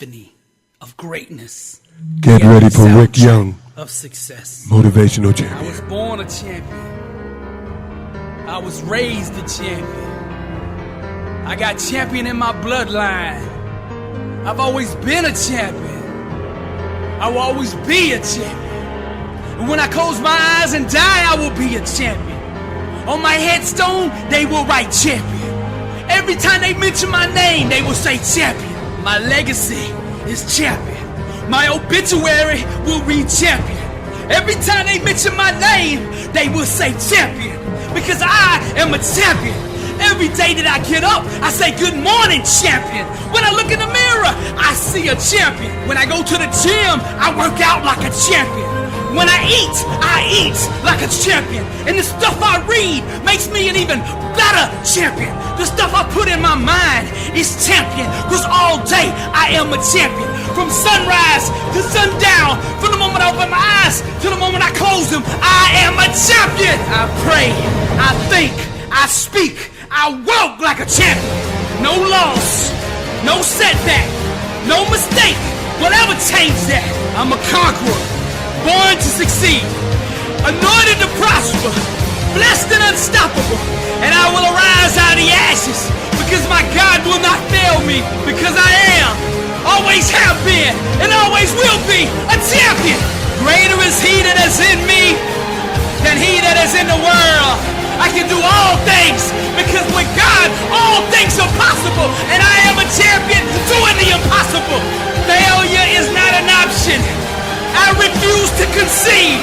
symphony of greatness. Get ready for Rick Young, of success. Motivational Champion. I was born a champion. I was raised a champion. I got champion in my bloodline. I've always been a champion. I will always be a champion. And when I close my eyes and die, I will be a champion. On my headstone, they will write champion. Every time they mention my name, they will say champion. My legacy is champion. My obituary will read champion. Every time they mention my name, they will say champion. Because I am a champion. Every day that I get up, I say good morning, champion. When I look in the mirror, I see a champion. When I go to the gym, I work out like a champion. When I eat like a champion. And the stuff I read makes me an even better champion. The stuff I put in my mind is champion. Because all day I am a champion. From sunrise to sundown, from the moment I open my eyes to the moment I close them, I am a champion. I pray, I think, I speak, I walk like a champion. No loss, no setback, no mistake will ever change that. I'm a conqueror, born to succeed, anointed to prosper, blessed and unstoppable. And I will arise out of the ashes because my God will not fail me. Because I am, always have been, and always will be a champion. Greater is he that is in me than he that is in the world. I can do all things because with God, all things are possible. And I am a champion doing the impossible. Failure is not an option. I refuse to concede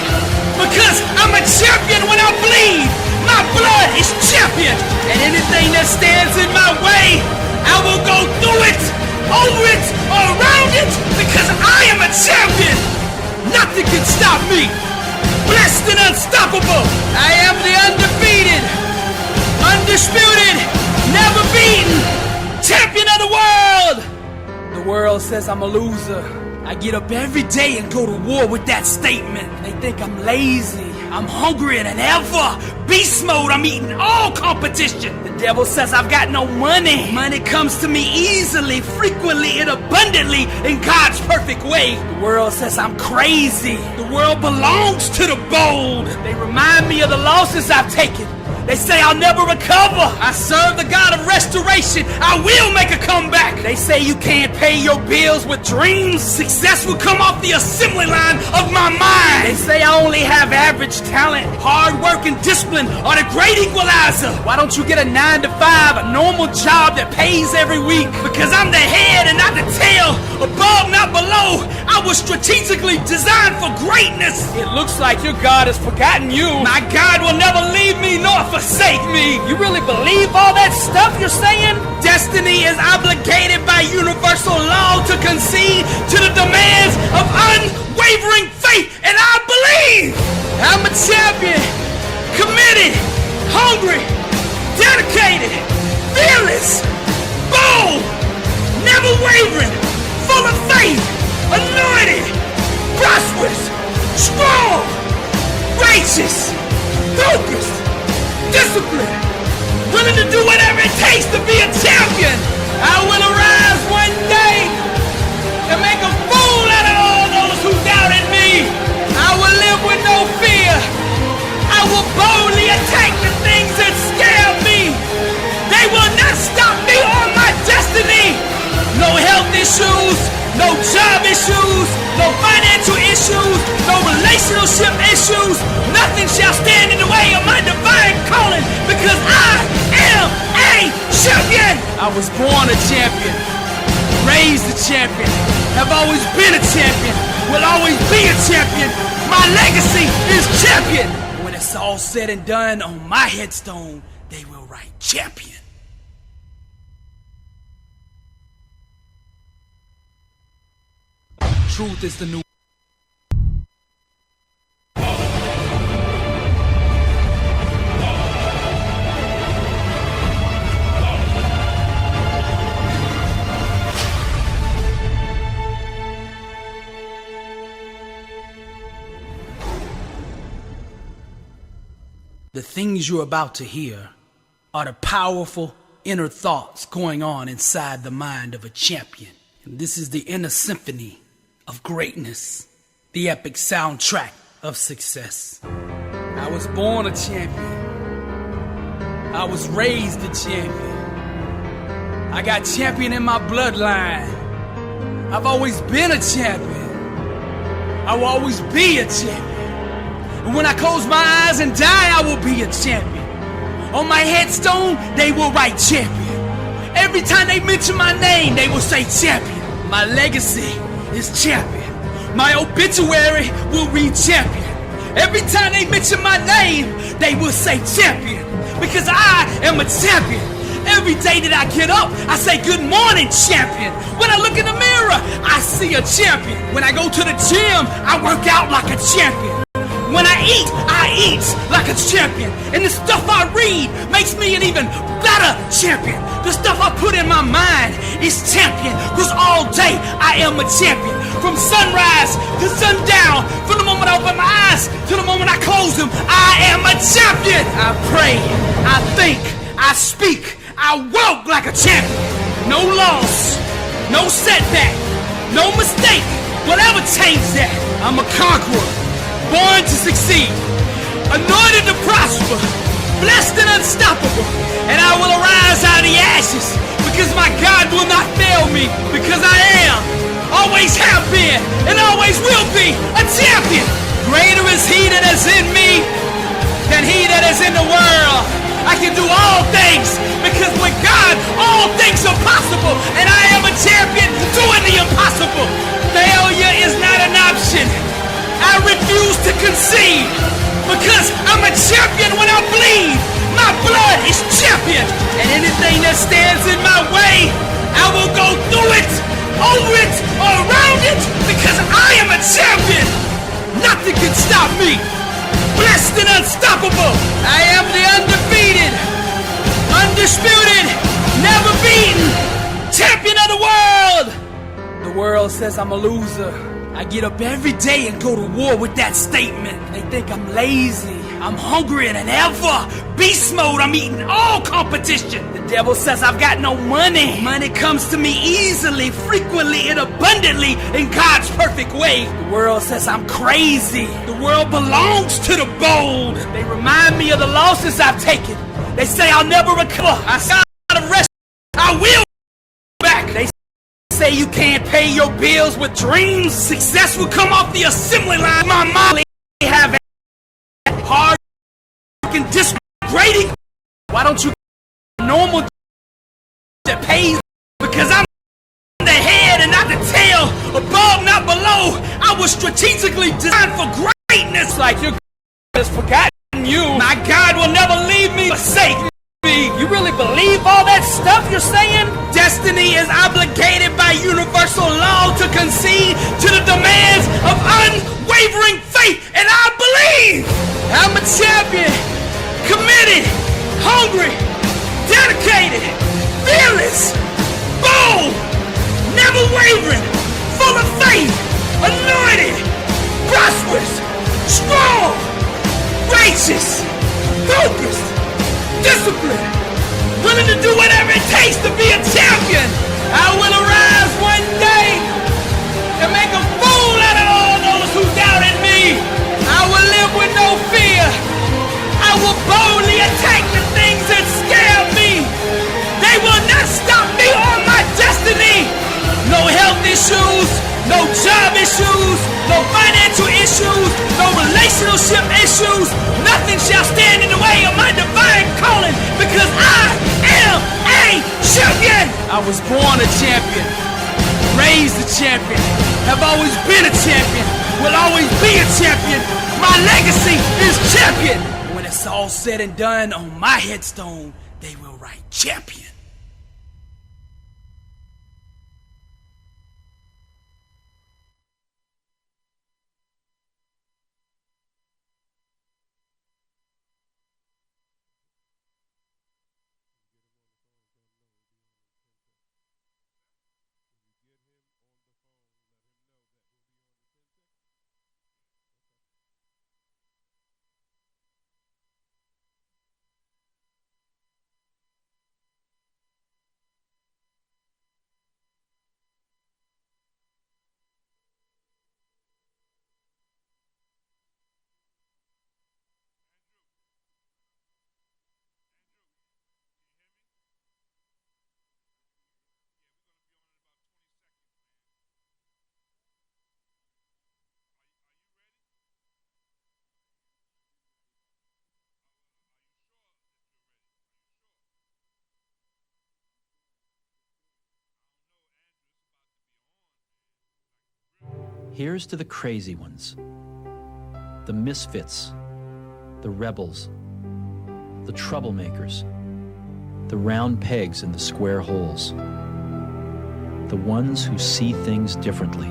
because I'm a champion when I bleed. My blood is champion. And anything that stands in my way, I will go through it, over it, or around it because I am a champion. Nothing can stop me. Blessed and unstoppable. I am the undefeated, undisputed, never beaten champion of the world. The world says I'm a loser. I get up every day and go to war with that statement. They think I'm lazy. I'm hungrier than ever. Beast mode, I'm eating all competition. The devil says I've got no money. Money comes to me easily, frequently, and abundantly in God's perfect way. The world says I'm crazy. The world belongs to the bold. They remind me of the losses I've taken. They say I'll never recover. I serve the God of restoration. I will make a comeback. They say you can't pay your bills with dreams. Success will come off the assembly line of my mind. They say I only have average talent. Hard work and discipline are the great equalizer. Why don't you get a 9-to-5, a normal job that pays every week? Because I'm the head and not the tail. Above, not below. I was strategically designed for greatness. It looks like your God has forgotten you. My God will never leave me nor forsake me. You really believe all that stuff you're saying? Destiny is obligated by universal law to concede to the demands of unwavering faith, and I believe I'm a champion, committed, hungry, dedicated, fearless, bold, never wavering, full of faith, anointed, prosperous, strong, righteous, focused, disciplined, willing to do whatever it takes to be a champion. I will arise one day and make a fool out of all those who doubted me. I will live with no fear. I will boldly attack the things that scare me. They will not stop me or my destiny. No health issues, no job issues, no financial issues, no relationship issues. Nothing shall stand in the way of my divine calling because I am a champion. I was born a champion, raised a champion, have always been a champion, will always be a champion. My legacy is champion. When it's all said and done, on my headstone, they will write champion. Truth is the new. The things you're about to hear are the powerful inner thoughts going on inside the mind of a champion. This is the inner symphony of greatness, the epic soundtrack of success. I was born a champion. I was raised a champion. I got champion in my bloodline. I've always been a champion. I will always be a champion. And when I close my eyes and die, I will be a champion. On my headstone, they will write champion. Every time they mention my name, they will say champion. My legacy is champion. My obituary will read champion. Every time they mention my name, they will say champion. Because I am a champion. Every day that I get up, I say good morning, champion. When I look in the mirror, I see a champion. When I go to the gym, I work out like a champion. When I eat like a champion. And the stuff I read makes me an even better champion. The stuff I put in my mind is champion. Because all day I am a champion. From sunrise to sundown. From the moment I open my eyes to the moment I close them, I am a champion. I pray, I think, I speak, I walk like a champion. No loss, no setback, no mistake will ever change that. I'm a conqueror. Born to succeed, anointed to prosper, blessed and unstoppable, and I will arise out of the ashes, because my God will not fail me, because I am, always have been, and always will be a champion. Greater is He that is in me than he that is in the world. I can do all things, because with God, all things are possible, and I am a champion doing the impossible. Failure is not an option. I refuse to concede, because I'm a champion when I bleed. My blood is champion, and anything that stands in my way, I will go through it, over it, or around it, because I am a champion. Nothing can stop me. Blessed and unstoppable. I am the undefeated, undisputed, never beaten champion of the world. The world says I'm a loser. I get up every day and go to war with that statement. They think I'm lazy. I'm hungrier than ever. Beast mode, I'm eating all competition. The devil says I've got no money. Money comes to me easily, frequently, and abundantly in God's perfect way. The world says I'm crazy. The world belongs to the bold. They remind me of the losses I've taken. They say I'll never recover. I say out of rest, I will back. They say you can't pay your bills with dreams. Success will come off the assembly line. My mom have hard and degrading. Why don't you normal that pays? Because I'm the head and not the tail, above not below. I was strategically designed for greatness. Like your has forgotten you. My God will never leave me, forsake me. You really believe all that stuff you're saying? Destiny is obligated by universal law to concede to the demands of unwavering faith, and I believe I'm a champion, committed, hungry, dedicated, fearless, bold, never wavering, full of faith, anointed, prosperous, strong, righteous, focused, disciplined, willing to do whatever it takes to be a champion. I will arise one day and make a fool out of all those who doubted me. I will live with no fear. I will boldly attack the things that scare me. They will not stop me on my destiny. No health issues, no job issues, no financial issues, no relationship issues. Nothing shall stand in the way of my divine calling, because I am a champion. I was born a champion, raised a champion, have always been a champion, will always be a champion. My legacy is champion. When it's all said and done, on my headstone, they will write champion. Here's to the crazy ones, the misfits, the rebels, the troublemakers, the round pegs in the square holes, the ones who see things differently.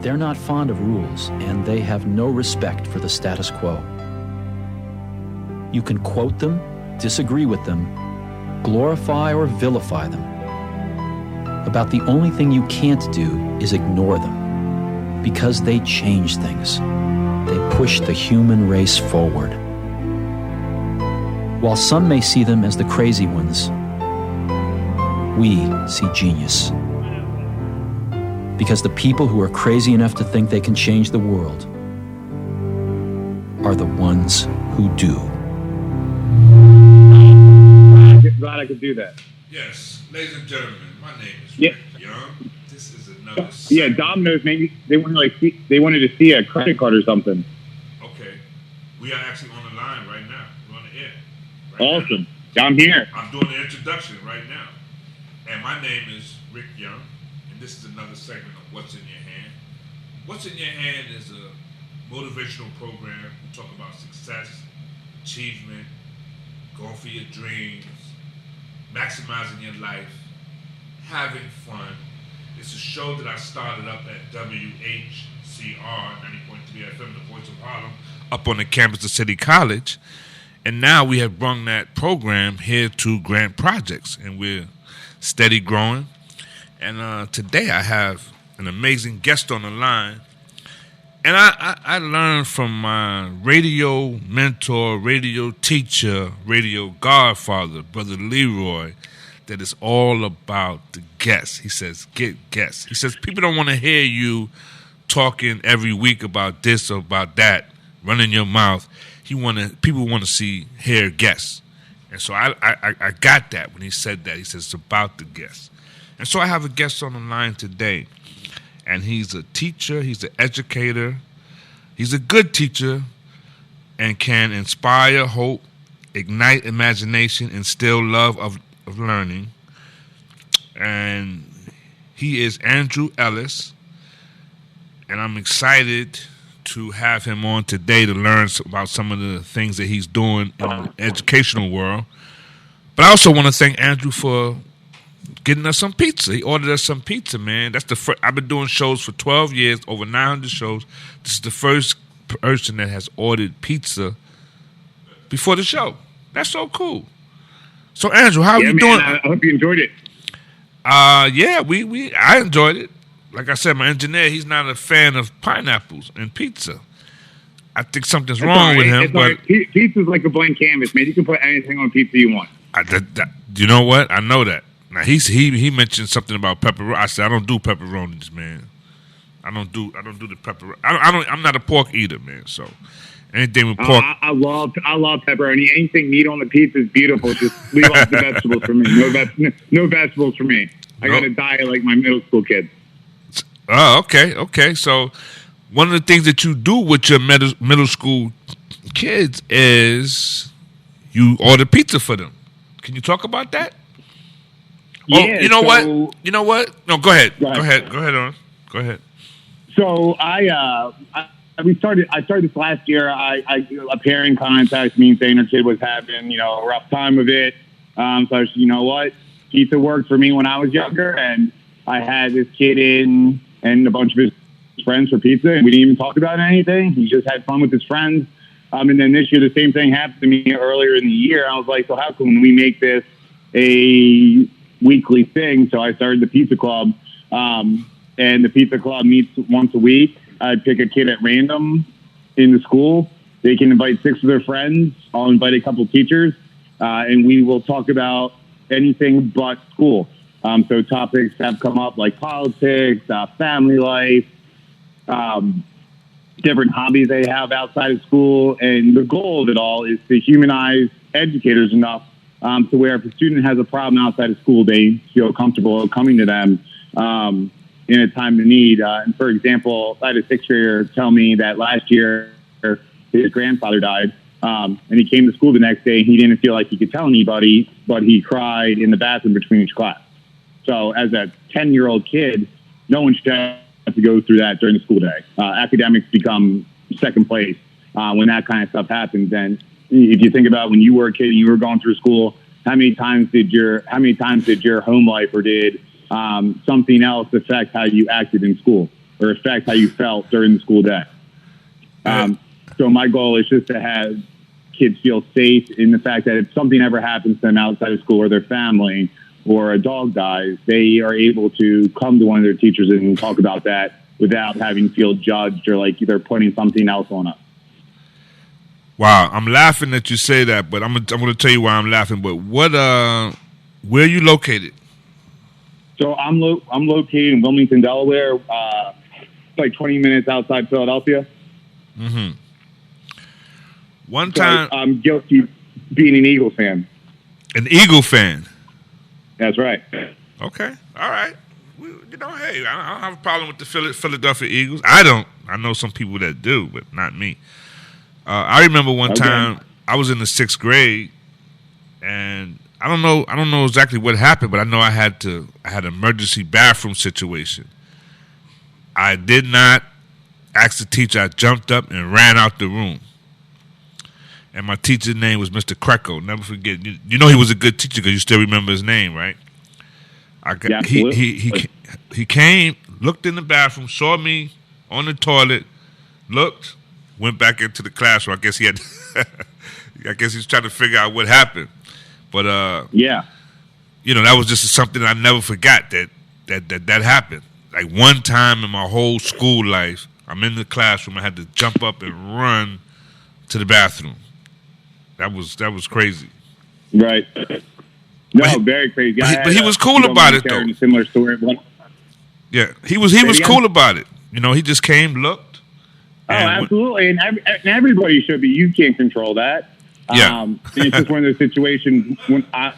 They're not fond of rules, and they have no respect for the status quo. You can quote them, disagree with them, glorify or vilify them. About the only thing you can't do is ignore them, because they change things. They push the human race forward. While some may see them as the crazy ones, we see genius. Because the people who are crazy enough to think they can change the world are the ones who do. Glad I could do that. Yes, ladies and gentlemen, my name is Yeah. Rick Young. This is another. Yeah, Domino's maybe they wanted to see a credit card or something. Okay, we are actually on the line right now. We're on the air. Right Awesome. I'm here. now. I'm doing the introduction right now, and my name is Rick Young, and this is another segment of What's in Your Hand. What's in Your Hand is a motivational program. We talk about success, achievement, going for your dreams, maximizing your life, having fun. It's a show that I started up at WHCR 90.3 FM, the Voice of Harlem, up on the campus of City College. And now we have brought that program here to Grant Projects, and we're steady growing. And today I have an amazing guest on the line. And I learned from my radio mentor, radio teacher, radio godfather, Brother Leroy, that it's all about the guests. He says, get guests. He says, people don't want to hear you talking every week about this or about that, running your mouth. People want to hear guests. And so I got that when he said that. He says, it's about the guests. And so I have a guest on the line today. And he's a teacher, he's an educator, he's a good teacher, and can inspire hope, ignite imagination, instill love of learning. And he is Andrew Ellis, and I'm excited to have him on today to learn about some of the things that he's doing in the educational world. But I also want to thank Andrew for getting us some pizza. He ordered us some pizza, man. That's the first. I've been doing shows for 12 years, over 900 shows. This is the first person that has ordered pizza before the show. That's so cool. So, Andrew, how are you doing? I hope you enjoyed it. Yeah, I enjoyed it. Like I said, my engineer, he's not a fan of pineapples in pizza. I think something's wrong with him. But pizza's like a blank canvas, man. You can put anything on pizza you want. You know what? I know that. Now he mentioned something about pepperoni. I said I don't do pepperonis, man. I don't do the pepperoni. I'm not a pork eater, man. So anything with pork. I love pepperoni. Anything meat on the pizza is beautiful. Just leave off the vegetables for me. No vegetables for me. I got to diet like my middle school kids. Oh, okay. So one of the things that you do with your middle school kids is you order pizza for them. Can you talk about that? Yeah, you know what? No, go ahead. Go ahead. So I started this last year. A parent contacted me saying her kid was having, a rough time with it. So I was, you know what? Pizza worked for me when I was younger, and I had this kid in and a bunch of his friends for pizza, and we didn't even talk about anything. He just had fun with his friends. And then this year, the same thing happened to me earlier in the year. I was like, so how can we make this a weekly thing? So I started the pizza club, and the pizza club meets once a week. I pick a kid at random in the school. They can invite 6 of their friends. I'll invite a couple teachers, and we will talk about anything but school. So topics have come up like politics, family life, different hobbies they have outside of school. And the goal of it all is to humanize educators enough to where if a student has a problem outside of school, they feel comfortable coming to them in a time of need. And for example, I had a 6th grader tell me that last year his grandfather died, and he came to school the next day. He didn't feel like he could tell anybody, but he cried in the bathroom between each class. So as a 10-year-old kid, no one should have have to go through that during the school day. Academics become second place when that kind of stuff happens. And if you think about when you were a kid and you were going through school, how many times did your home life or did something else affect how you acted in school or affect how you felt during the school day? So my goal is just to have kids feel safe in the fact that if something ever happens to them outside of school or their family or a dog dies, they are able to come to one of their teachers and talk about that without having to feel judged or like they're putting something else on us. Wow, I'm laughing that you say that, but I'm gonna tell you why I'm laughing. But where are you located? So I'm located in Wilmington, Delaware, like 20 minutes outside Philadelphia. Mm-hmm. One So time, I'm guilty being an Eagles fan. an Eagle fan. That's right. Okay, all right. Hey, I don't have a problem with the Philadelphia Eagles. I don't. I know some people that do, but not me. I remember one time I was in the 6th grade, and I don't know exactly what happened, but I know I had an emergency bathroom situation. I did not ask the teacher. I jumped up and ran out the room. And my teacher's name was Mr. Kreco. Never forget. You know he was a good teacher because you still remember his name, right? Yeah, He came, looked in the bathroom, saw me on the toilet, looked, went back into the classroom. I guess he was trying to figure out what happened. But yeah, that was just something I never forgot that happened. Like one time in my whole school life, I'm in the classroom. I had to jump up and run to the bathroom. That was crazy. Right. No, very crazy. But he was cool about it, though. Similar story. Yeah, he was cool about it. He just came, looked. Oh, absolutely, and everybody should be. You can't control that. Yeah. And it's just one of those situations when I.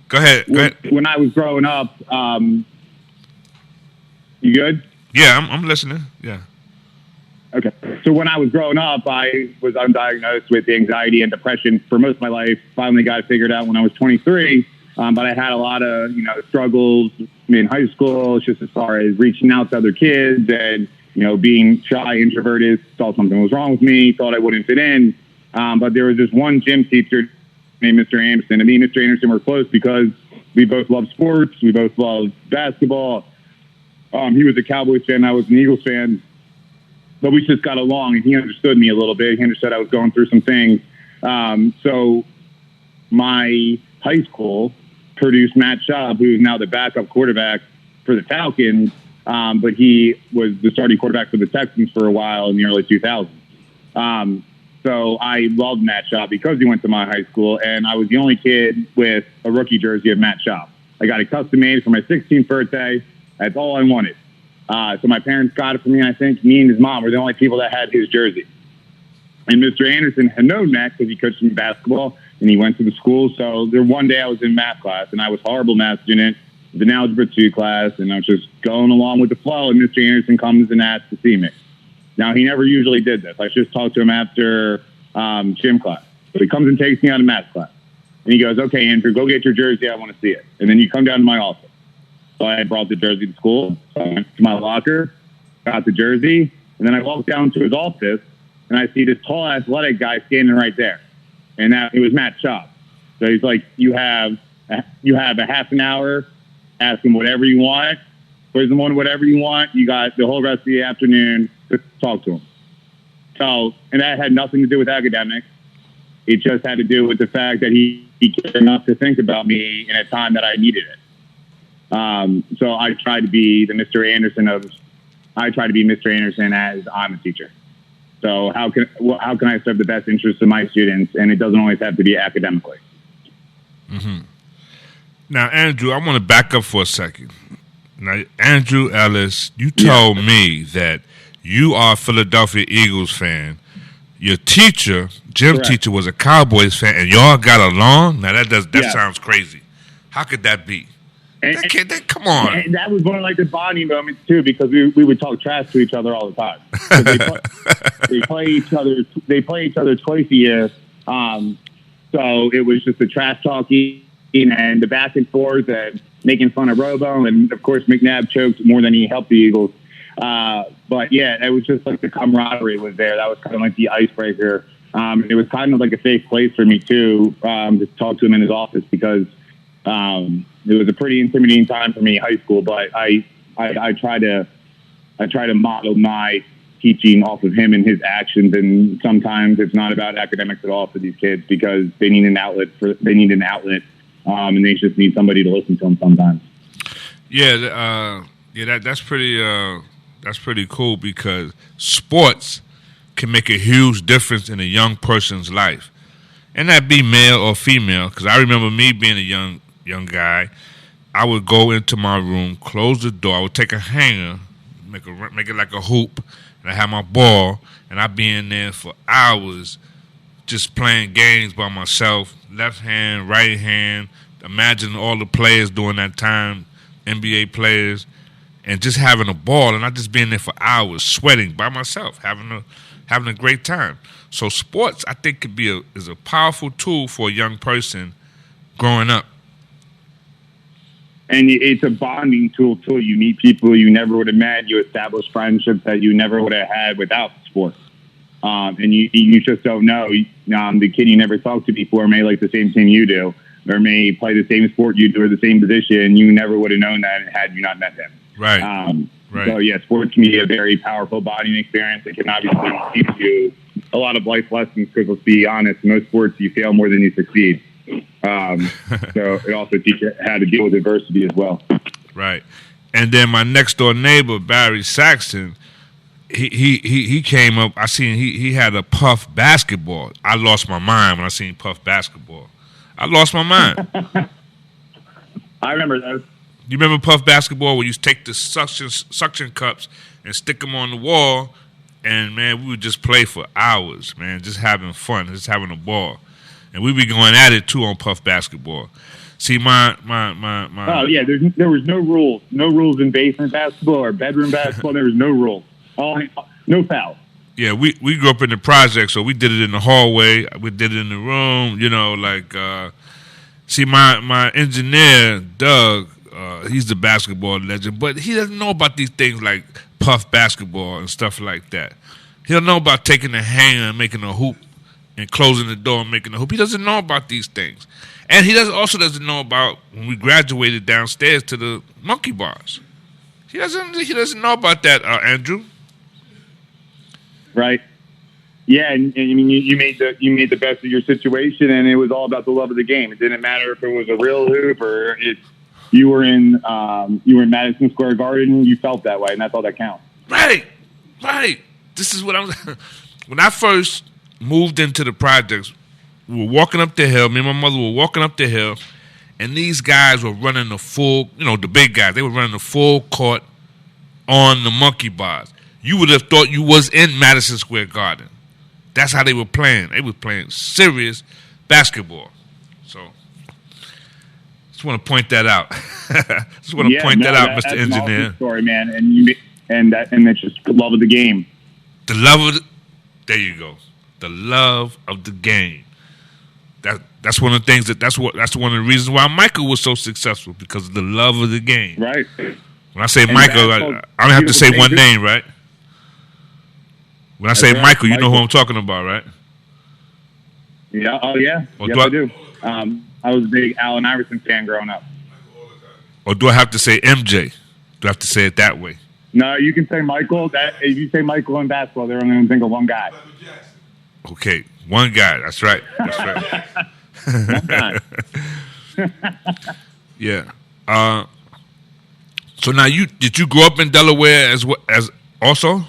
Go ahead. When I was growing up, you good? Yeah, I'm listening. Yeah. Okay. So when I was growing up, I was undiagnosed with anxiety and depression for most of my life. Finally got it figured out when I was 23. But I had a lot of, struggles in high school, just as far as reaching out to other kids and, being shy, introverted, thought something was wrong with me, thought I wouldn't fit in. But there was this one gym teacher named Mr. Anderson. And me and Mr. Anderson were close because we both loved sports. We both loved basketball. He was a Cowboys fan. I was an Eagles fan. But we just got along, and he understood me a little bit. He understood I was going through some things. So my high school produced Matt Schaub, who is now the backup quarterback for the Falcons, but he was the starting quarterback for the Texans for a while in the early 2000s. So I loved Matt Schaub because he went to my high school, and I was the only kid with a rookie jersey of Matt Schaub. I got it custom made for my 16th birthday. That's all I wanted. So my parents got it for me. I think me and his mom were the only people that had his jersey. And Mr. Anderson had known Matt because he coached me basketball and he went to the school. So one day I was in math class and I was a horrible math student, the Algebra 2 class, and I was just going along with the flow. And Mr. Anderson comes and asks to see me. Now, he never usually did this. I just talked to him after gym class. So he comes and takes me out of math class. And he goes, "Okay, Andrew, go get your jersey. I want to see it." And then you come down to my office. So I brought the jersey to school. So I went to my locker, got the jersey, and then I walked down to his office, and I see this tall, athletic guy standing right there. And it was Matt Schaub. So he's like, you have a half an hour, ask him whatever you want, quiz him on whatever you want. You got the whole rest of the afternoon to talk to him. So, and that had nothing to do with academics. It just had to do with the fact that he cared enough to think about me in a time that I needed it. So I try to be Mr. Anderson as I'm a teacher. So how can I serve the best interests of my students? And it doesn't always have to be academically. Mm-hmm. Now, Andrew, I want to back up for a second. Now, Andrew Ellis, you told me that you are a Philadelphia Eagles fan. Your teacher, gym teacher, was a Cowboys fan, and y'all got along? Now, that sounds crazy. How could that be? Come on. And that was one of the bonding moments too, because we would talk trash to each other all the time. They play each other twice a year. So it was just the trash talking and the back and forth, and making fun of Robo, and of course McNabb choked more than he helped the Eagles. But yeah, it was just like the camaraderie was there. That was kind of like the icebreaker. It was kind of like a safe place for me too, to talk to him in his office, because it was a pretty intimidating time for me in high school. But I try to model my teaching off of him and his actions, and sometimes it's not about academics at all for these kids, because they need an outlet, and they just need somebody to listen to them sometimes. That's pretty cool, because sports can make a huge difference in a young person's life, and that be male or female. Because I remember me being a young guy, I would go into my room, close the door, I would take a hanger, make it like a hoop, and I have my ball, and I'd be in there for hours just playing games by myself, left hand, right hand, imagine all the players during that time, NBA players, and just having a ball, and I just being there for hours, sweating by myself, having a great time. So sports, I think, is a powerful tool for a young person growing up. And it's a bonding tool too. You meet people you never would have met. You establish friendships that you never would have had without sports. And you just don't know. The kid you never talked to before may like the same team you do, or may play the same sport you do, or the same position. You never would have known that had you not met them. Right. Right. So yeah, sports can be a very powerful bonding experience. It can obviously teach you a lot of life lessons, because let's be honest, in most sports you fail more than you succeed. So it also teaches you how to deal with adversity as well. Right. And then my next door neighbor, Barry Saxton, he came up. I seen he had a Puff basketball. I lost my mind when I seen Puff basketball. I lost my mind. I remember those. You remember Puff basketball, where you take the suction cups and stick them on the wall, and man, we would just play for hours, man, just having fun, just having a ball, and we be going at it too on Puff basketball. See, my. Oh yeah, there was no rules in basement basketball or bedroom basketball. There was no rules. No foul. Yeah, we grew up in the project, so we did it in the hallway. We did it in the room. See, my engineer Doug. He's the basketball legend, but he doesn't know about these things like Puff basketball and stuff like that. He'll know about taking a hanger and making a hoop and closing the door and making a hoop. He doesn't know about these things. And he also doesn't know about when we graduated downstairs to the monkey bars. He doesn't know about that, Andrew. Right. Yeah, and I mean, you made the best of your situation, and it was all about the love of the game. It didn't matter if it was a real hoop or you were in Madison Square Garden. You felt that way, and that's all that counts. Right. This is what when I first moved into the projects, we were walking up the hill. Me and my mother were walking up the hill, and these guys were running the full, the big guys. They were running the full court on the monkey bars. You would have thought you was in Madison Square Garden. That's how they were playing. They were playing serious basketball. So, just want to point that out. Mr. Engineer. An awesome story, man, and it's just the love of the game. There you go. The love of the game. That's one of the things that's one of the reasons why Michael was so successful, because of the love of the game. Right. When I say Michael, I don't have to say one name, right? When I say Michael, you know who I'm talking about, right? Yeah. Oh, yeah. I do. I was a big Allen Iverson fan growing up. Or do I have to say MJ? Do I have to say it that way? No, you can say Michael. If you say Michael in basketball, they're only going to think of one guy. Okay, one guy. That's right. One guy. Yeah. So now, did you grow up in Delaware as also?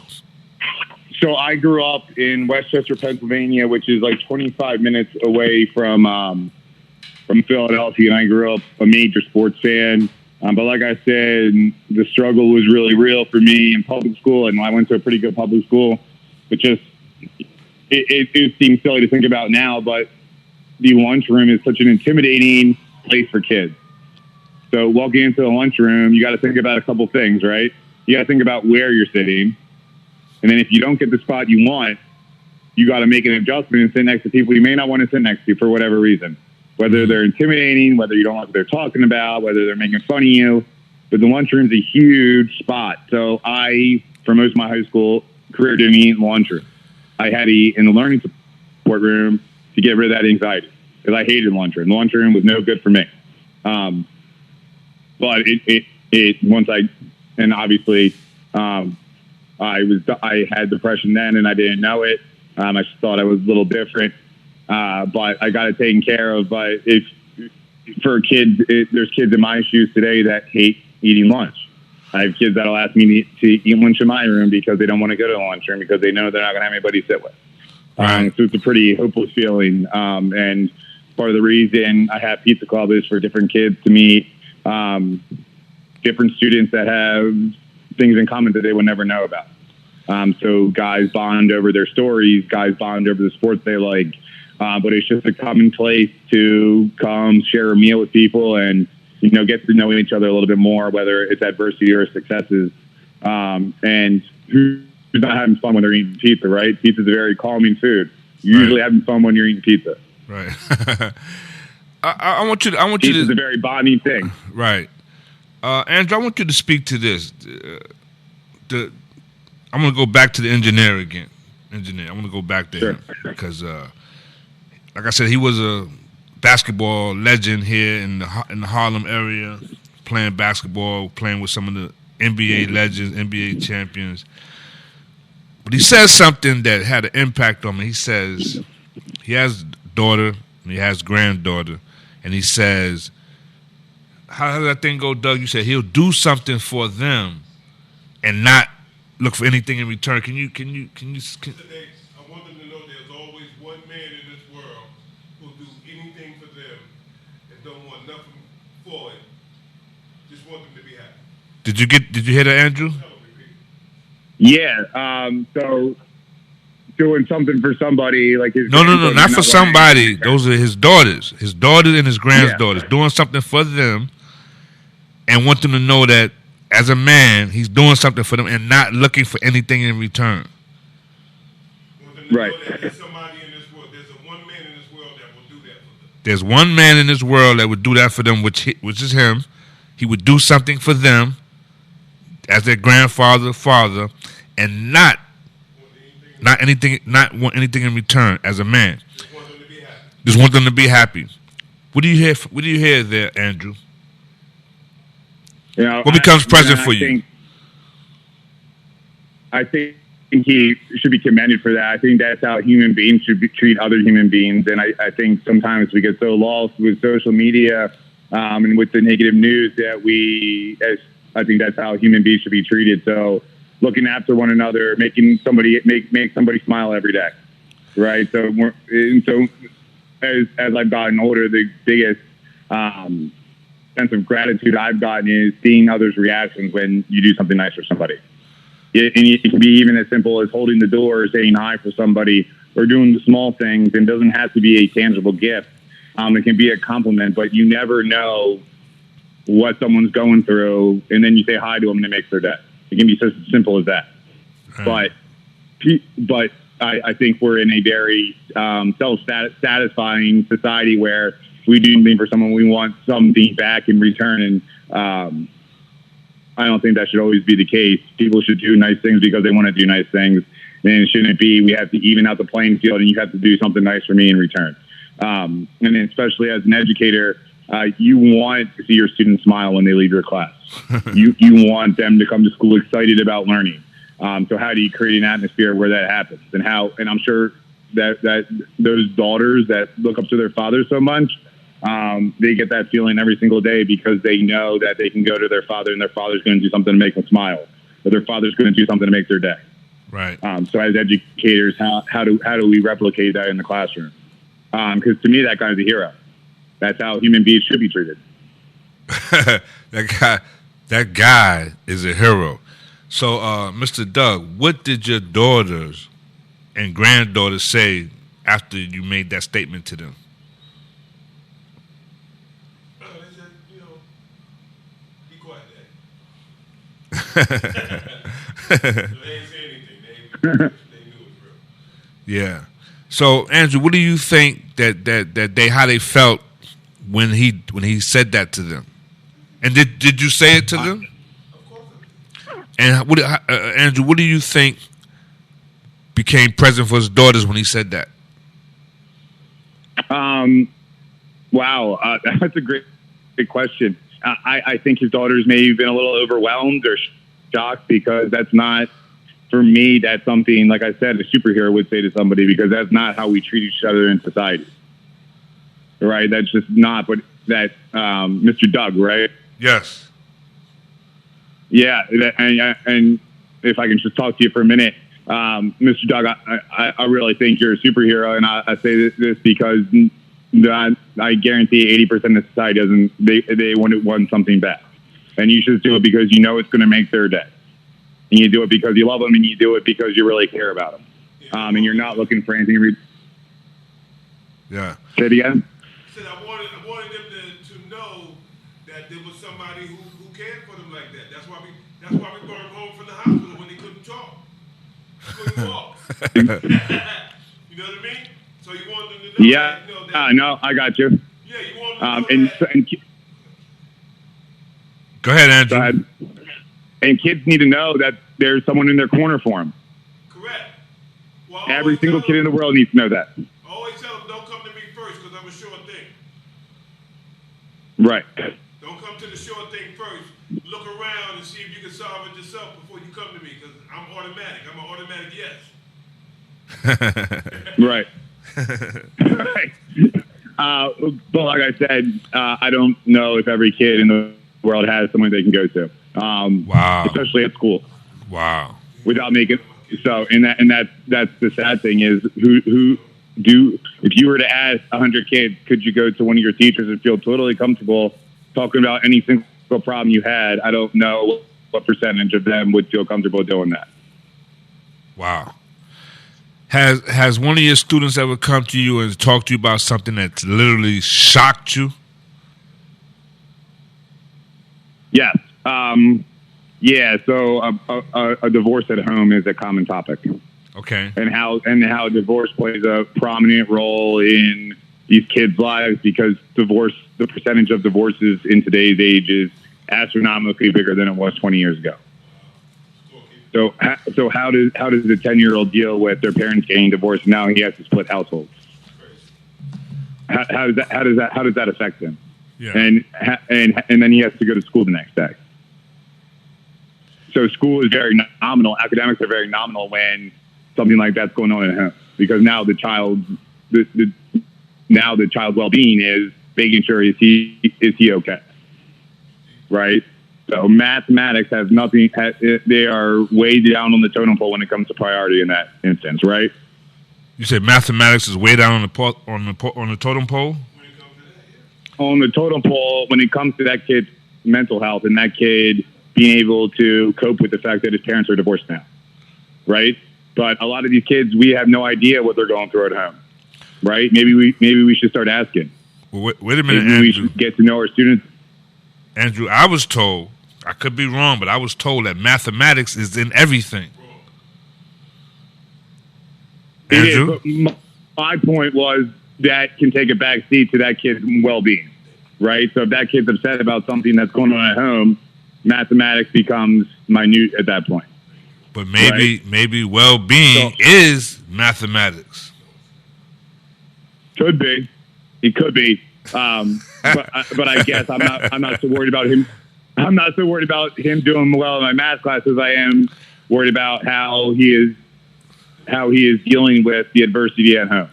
So I grew up in Westchester, Pennsylvania, which is like 25 minutes away from Philadelphia, and I grew up a major sports fan. But like I said, the struggle was really real for me in public school, and I went to a pretty good public school. But just it seems silly to think about now, but the lunchroom is such an intimidating place for kids. So walking into the lunchroom, you got to think about a couple things, right? You got to think about where you're sitting. And then if you don't get the spot you want, you got to make an adjustment and sit next to people you may not want to sit next to for whatever reason. whether they're intimidating, whether you don't like what they're talking about, whether they're making fun of you. But the lunchroom's a huge spot. So for most of my high school career, didn't eat in the lunchroom. I had to eat in the learning support room to get rid of that anxiety because I hated lunchroom. The lunchroom was no good for me. But obviously, I had depression then and I didn't know it. I just thought I was a little different. But I got it taken care of. But there's kids in my shoes today that hate eating lunch. I have kids that'll ask me to eat lunch in my room because they don't want to go to the lunchroom because they know they're not going to have anybody to sit with. Right. So it's a pretty hopeless feeling. And part of the reason I have Pizza Club is for different kids to meet different students that have things in common that they would never know about. So guys bond over their stories, guys bond over the sports they like. But it's just a common place to come share a meal with people and, get to know each other a little bit more, whether it's adversity or successes. And who's not having fun when they're eating pizza, right? Pizza's a very calming food. You're usually having fun when you're eating pizza. Right. I want you Pizza's to a very bonding thing. Right. Andrew, I want you to speak to this. I'm going to go back to the engineer again. I'm going to go back to him because, like I said, he was a basketball legend here in the Harlem area, playing basketball, playing with some of the NBA legends, NBA champions. But he says something that had an impact on me. He says he has daughter and he has granddaughter, and he says, how does that thing go, Doug? You said he'll do something for them and not look for anything in return. Can you? I want them to know there's always one man in this world who'll do anything for them and don't want nothing for it. Just want them to be happy. Did you hear that, Andrew? Yeah. So doing something for somebody like his No, not for somebody. Those are his daughters. His daughters and his granddaughters. Doing something for them and want them to know that as a man, he's doing something for them and not looking for anything in return. Right. There's somebody in this world. There's one man in this world that will do that for them. There's one man in this world that would do that for them, which is him. He would do something for them as their grandfather, father, and not want anything in return as a man. Just want them to be happy. Just want them to be happy. What do you hear there, Andrew? What becomes present for you? I think he should be commended for that. I think that's how human beings should treat other human beings. And I think sometimes we get so lost with social media and with the negative news that I think that's how human beings should be treated. So looking after one another, making somebody make somebody smile every day, right? So as I've gotten older, the biggest sense of gratitude I've gotten is seeing others' reactions when you do something nice for somebody. And it can be even as simple as holding the door or saying hi for somebody or doing the small things. And it doesn't have to be a tangible gift. It can be a compliment, but you never know what someone's going through. And then you say hi to them and it makes their day. It can be so simple as that. Right. But I think we're in a very self-satisfying society where we do something for someone, we want something back in return. And I don't think that should always be the case. People should do nice things because they want to do nice things. And it shouldn't be, we have to even out the playing field and you have to do something nice for me in return. And especially as an educator, you want to see your students smile when they leave your class. You want them to come to school excited about learning. So how do you create an atmosphere where that happens? And I'm sure that those daughters that look up to their father so much, they get that feeling every single day because they know that they can go to their father and their father's going to do something to make them smile, or their father's going to do something to make their day. Right. So as educators, how do we replicate that in the classroom? Because to me, that guy's a hero. That's how human beings should be treated. That guy is a hero. So, Mr. Doug, what did your daughters and granddaughters say after you made that statement to them? They said, be quiet, Dad. So they didn't say anything. They knew it was real. Yeah. So, Andrew, what do you think that how they felt when he said that to them? And did you say it to them? And Andrew, what do you think became present for his daughters when he said that? Wow, that's a great question. I think his daughters may have been a little overwhelmed or shocked, because that's not, for me, that's something, like I said, a superhero would say to somebody, because that's not how we treat each other in society. Right? That's just not what that Mr. Doug, right? Yes. Yeah, and if I can just talk to you for a minute, Mr. Doug, I really think you're a superhero, and I say this because I guarantee 80% of society doesn't. They want something back, and you should do it because you know it's going to make their day, and you do it because you love them, and you do it because you really care about them, and you're not looking for anything. Yeah. Say it again. I wanted them to know that there was somebody who cared for them like that. That's why we brought them home from the hospital when they couldn't talk. Couldn't walk. You know what I mean? So you wanted them to know Yeah. that, you know, that, No, I got you. yeah, you wanted them to know that. Go ahead, Andrew. Go ahead. And kids need to know that there's someone in their corner for them. Correct. Well, I Every always single tell kid in the world needs to know that. I always tell them, don't come to me first because I'm a sure thing. Right. Don't come to the sure thing first. Look around and see if you can solve it yourself before you come to me, because I'm automatic. I'm an automatic yes. Right. Right. But like I said, I don't know if every kid in the world has someone they can go to. Wow. Especially at school. Wow. Without making so, that's the sad thing is if you were to ask 100 kids, could you go to one of your teachers and feel totally comfortable talking about any single problem you had? I don't know what percentage of them would feel comfortable doing that. Wow. Has one of your students ever come to you and talked to you about something that's literally shocked you? Yes. Yeah. So a divorce at home is a common topic. Okay. And how divorce plays a prominent role in these kids' lives, because the percentage of divorces in today's age is astronomically bigger than it was 20 years ago. So how does a 10-year-old deal with their parents getting divorced and now he has to split households? How does that affect him? Yeah. And then he has to go to school the next day. So school is very nominal. Academics are very nominal when something like that's going on at home, because now the child's well-being is making sure is he okay, right? So mathematics has nothing. They are way down on the totem pole when it comes to priority in that instance, right? You said mathematics is way down on the totem pole? On the totem pole when it comes to that kid's mental health and that kid being able to cope with the fact that his parents are divorced now, right? But a lot of these kids, we have no idea what they're going through at home, right? Maybe we should start asking. Well, wait a minute, Maybe Andrew. we should get to know our students. Andrew, I was told, I could be wrong, but I was told that mathematics is in everything. It is, Andrew? but my point was that can take a back seat to that kid's well-being, right? So if that kid's upset about something that's going on at home, mathematics becomes minute at that point. But maybe well-being is mathematics. Could be. It could be. But I guess I'm not so worried about him. I'm not so worried about him doing well in my math class as I am worried about how he is dealing with the adversity at home.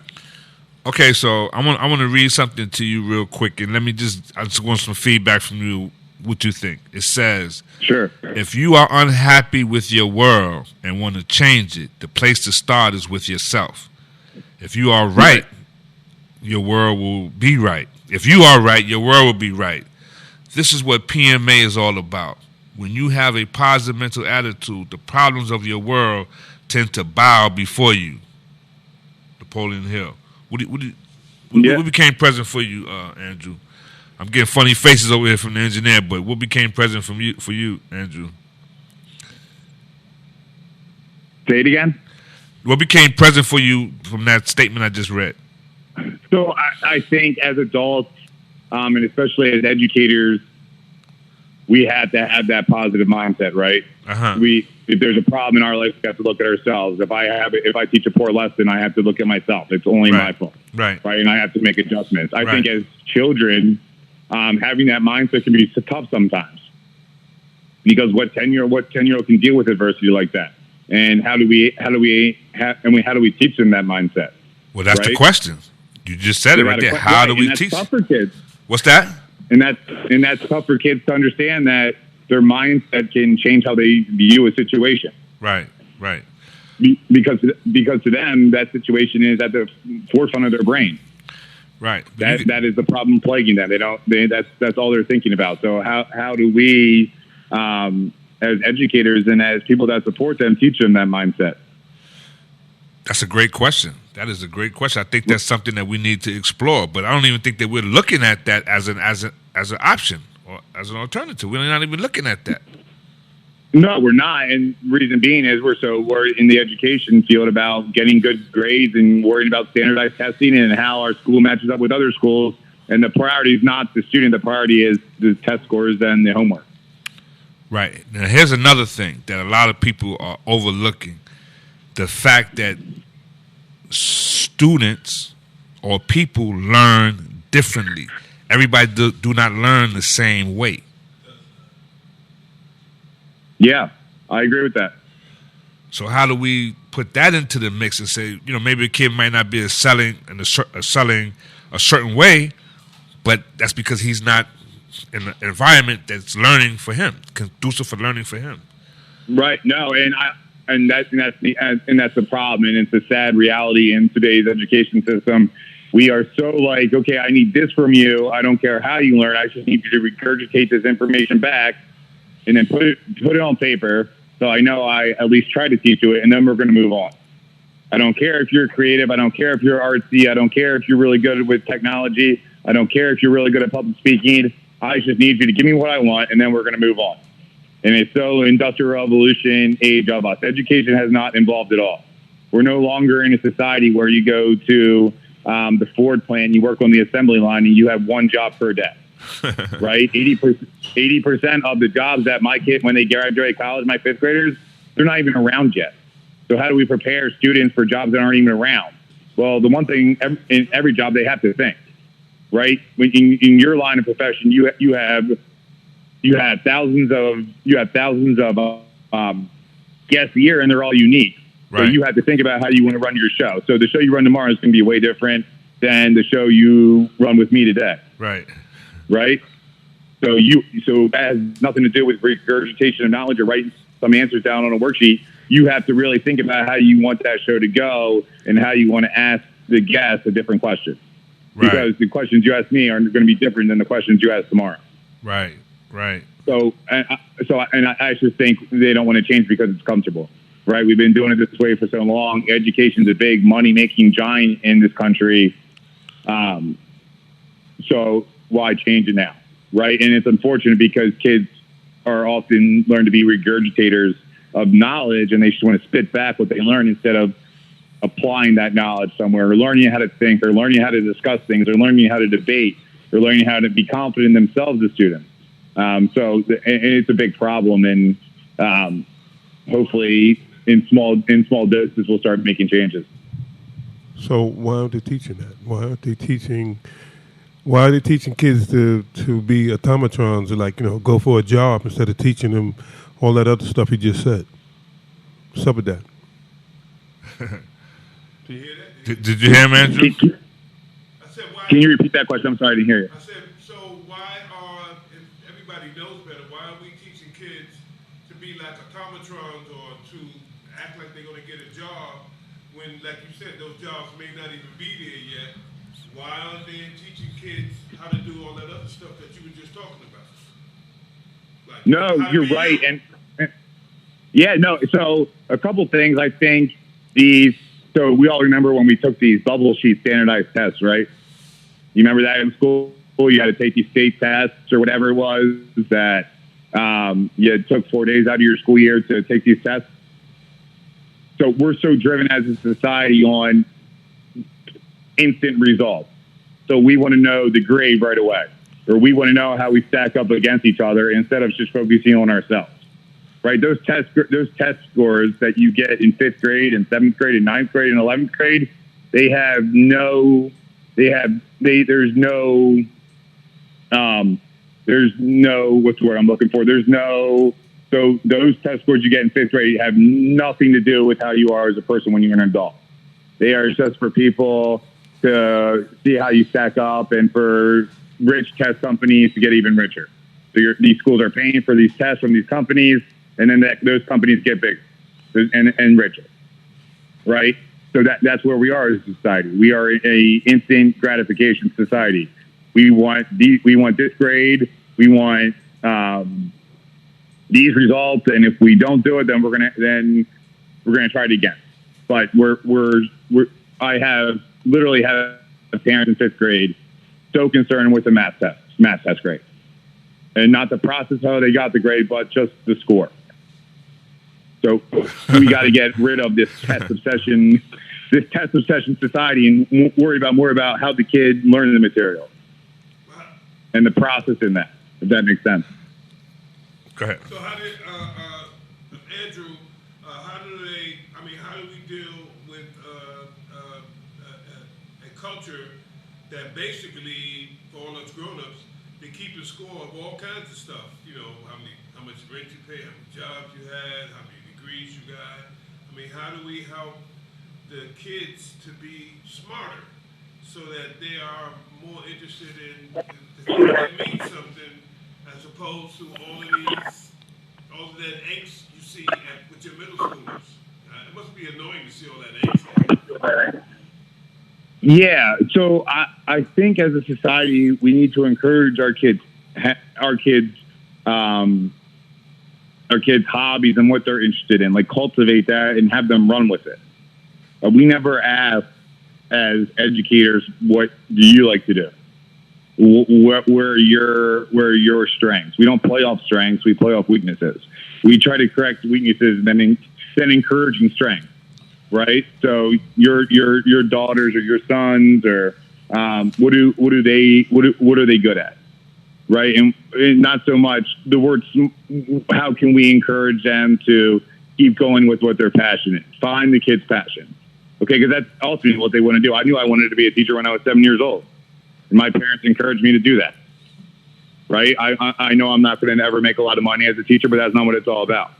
Okay, so I want to read something to you real quick, and I just want some feedback from you. What you think? It says, Sure. if you are unhappy with your world and want to change it, the place to start is with yourself. If you are right, your world will be right. If you are right, your world will be right. This is what PMA is all about. When you have a positive mental attitude, the problems of your world tend to bow before you. Napoleon Hill. What became present for you, Andrew? I'm getting funny faces over here from the engineer, but what became present for you, Andrew? Say it again. What became present for you from that statement I just read? So I think as adults, and especially as educators, we have to have that positive mindset, right? Uh-huh. If there's a problem in our life, we have to look at ourselves. If I teach a poor lesson, I have to look at myself. It's only my fault, Right. and I have to make adjustments. I Right. think as children, having that mindset can be tough sometimes, because what 10-year-old can deal with adversity like that? And how do we teach them that mindset? Well, that's the right? question. You just said it right there. How do we that's teach? tough for kids. What's that? And that's tough for kids to understand that their mindset can change how they view a situation. Right. Right. Because to them, that situation is at the forefront of their brain. Right. That is the problem plaguing them. That's all they're thinking about. So how do we, as educators and as people that support them, teach them that mindset? That's a great question. That is a great question. I think that's something that we need to explore. But I don't even think that we're looking at that as an option or as an alternative. We're not even looking at that. No, we're not. And reason being is we're in the education field about getting good grades and worrying about standardized testing and how our school matches up with other schools. And the priority is not the student. The priority is the test scores and the homework. Right. Now, here's another thing that a lot of people are overlooking. The fact that students or people learn differently. Everybody do not learn the same way. Yeah, I agree with that. So how do we put that into the mix and say, maybe a kid might not be selling a certain way, but that's because he's not in an environment that's learning for him, conducive for learning for him. Right. No, and that's the problem, and it's a sad reality in today's education system. We are so like, okay, I need this from you. I don't care how you learn. I just need you to regurgitate this information back, and then put it on paper, so I know I at least try to teach you it, and then we're going to move on. I don't care if you're creative. I don't care if you're artsy. I don't care if you're really good with technology. I don't care if you're really good at public speaking. I just need you to give me what I want, and then we're going to move on. And it's so industrial revolution age of us. Education has not evolved at all. We're no longer in a society where you go to the Ford plant, you work on the assembly line, and you have one job per day. Right? 80% of the jobs that my kid, when they graduate college, my fifth graders, they're not even around yet. So how do we prepare students for jobs that aren't even around? Well, the one thing in every job, they have to think, right? When in your line of profession, you have thousands of guests a year, and they're all unique. Right. So you have to think about how you want to run your show. So the show you run tomorrow is going to be way different than the show you run with me today. Right. Right. So that has nothing to do with regurgitation of knowledge or writing some answers down on a worksheet. You have to really think about how you want that show to go and how you want to ask the guests a different question. Right. Because the questions you ask me are going to be different than the questions you ask tomorrow. Right. Right. So I just think they don't want to change because it's comfortable, right? We've been doing it this way for so long. Education's a big money-making giant in this country. So why change it now, right? And it's unfortunate because kids are often learn to be regurgitators of knowledge, and they just want to spit back what they learn instead of applying that knowledge somewhere, or learning how to think, or learning how to discuss things, or learning how to debate, or learning how to be confident in themselves as students. And it's a big problem, and hopefully in small doses we'll start making changes. So why aren't they teaching that? Why are they teaching kids to be automatrons, or go for a job instead of teaching them all that other stuff he just said? What's up with that? Did you hear that? Did you hear him, Andrew? I said, why? Can you repeat that question? I'm sorry, I didn't hear you. I said, so why if everybody knows better, why are we teaching kids to be like automatrons or to act like they're going to get a job when, like you said, those jobs may not even be there yet? Why aren't they teaching kids how to do all that other stuff that you were just talking about? Like, No, how to you're be right. you. And yeah, no. So a couple things. I think so we all remember when we took these bubble sheet standardized tests, right? You remember that in school? You had to take these state tests or whatever it was that you took 4 days out of your school year to take these tests. So we're so driven as a society on instant results. So we want to know the grade right away. or we want to know how we stack up against each other instead of just focusing on ourselves. Right? Those test scores that you get in 5th grade and 7th grade and 9th grade and 11th grade, there's no what's the word I'm looking for? So those test scores you get in 5th grade have nothing to do with how you are as a person when you're an adult. They are just for people to see how you stack up and for rich test companies to get even richer. So these schools are paying for these tests from these companies, and then those companies get bigger and richer, right? So that's where we are as a society. We are a instant gratification society. We want this grade. We want these results, and if we don't do it, then we're gonna try it again. But I have literally had parents in 5th grade so concerned with the math test grade, and not the process how they got the grade, but just the score. So we got to get rid of this test obsession society, and worry more about how the kid learns the material and the process in that. If that makes sense. Go ahead. So how did Andrew? How do we deal with a culture that basically, for all us grown-ups, they keep a score of all kinds of stuff. You know, how much rent you pay, how many jobs you had, how many degrees you got. I mean, how do we help the kids to be smarter so that they are more interested in that means something as opposed to all of that angst you see with your middle schoolers? It must be annoying to see all that angst. Yeah, so I think as a society we need to encourage our kids' hobbies and what they're interested in, like cultivate that and have them run with it. We never ask as educators, what do you like to do? Where are your strengths? We don't play off strengths, we play off weaknesses. We try to correct weaknesses and then encouraging strengths. Right. So your daughters or your sons or what are they good at? Right. And not so much the words. How can we encourage them to keep going with what they're passionate? Find the kid's passion. Okay. Because that's ultimately what they want to do. I knew I wanted to be a teacher when I was 7 years old, and my parents encouraged me to do that. Right. I know I'm not going to ever make a lot of money as a teacher, but that's not what it's all about.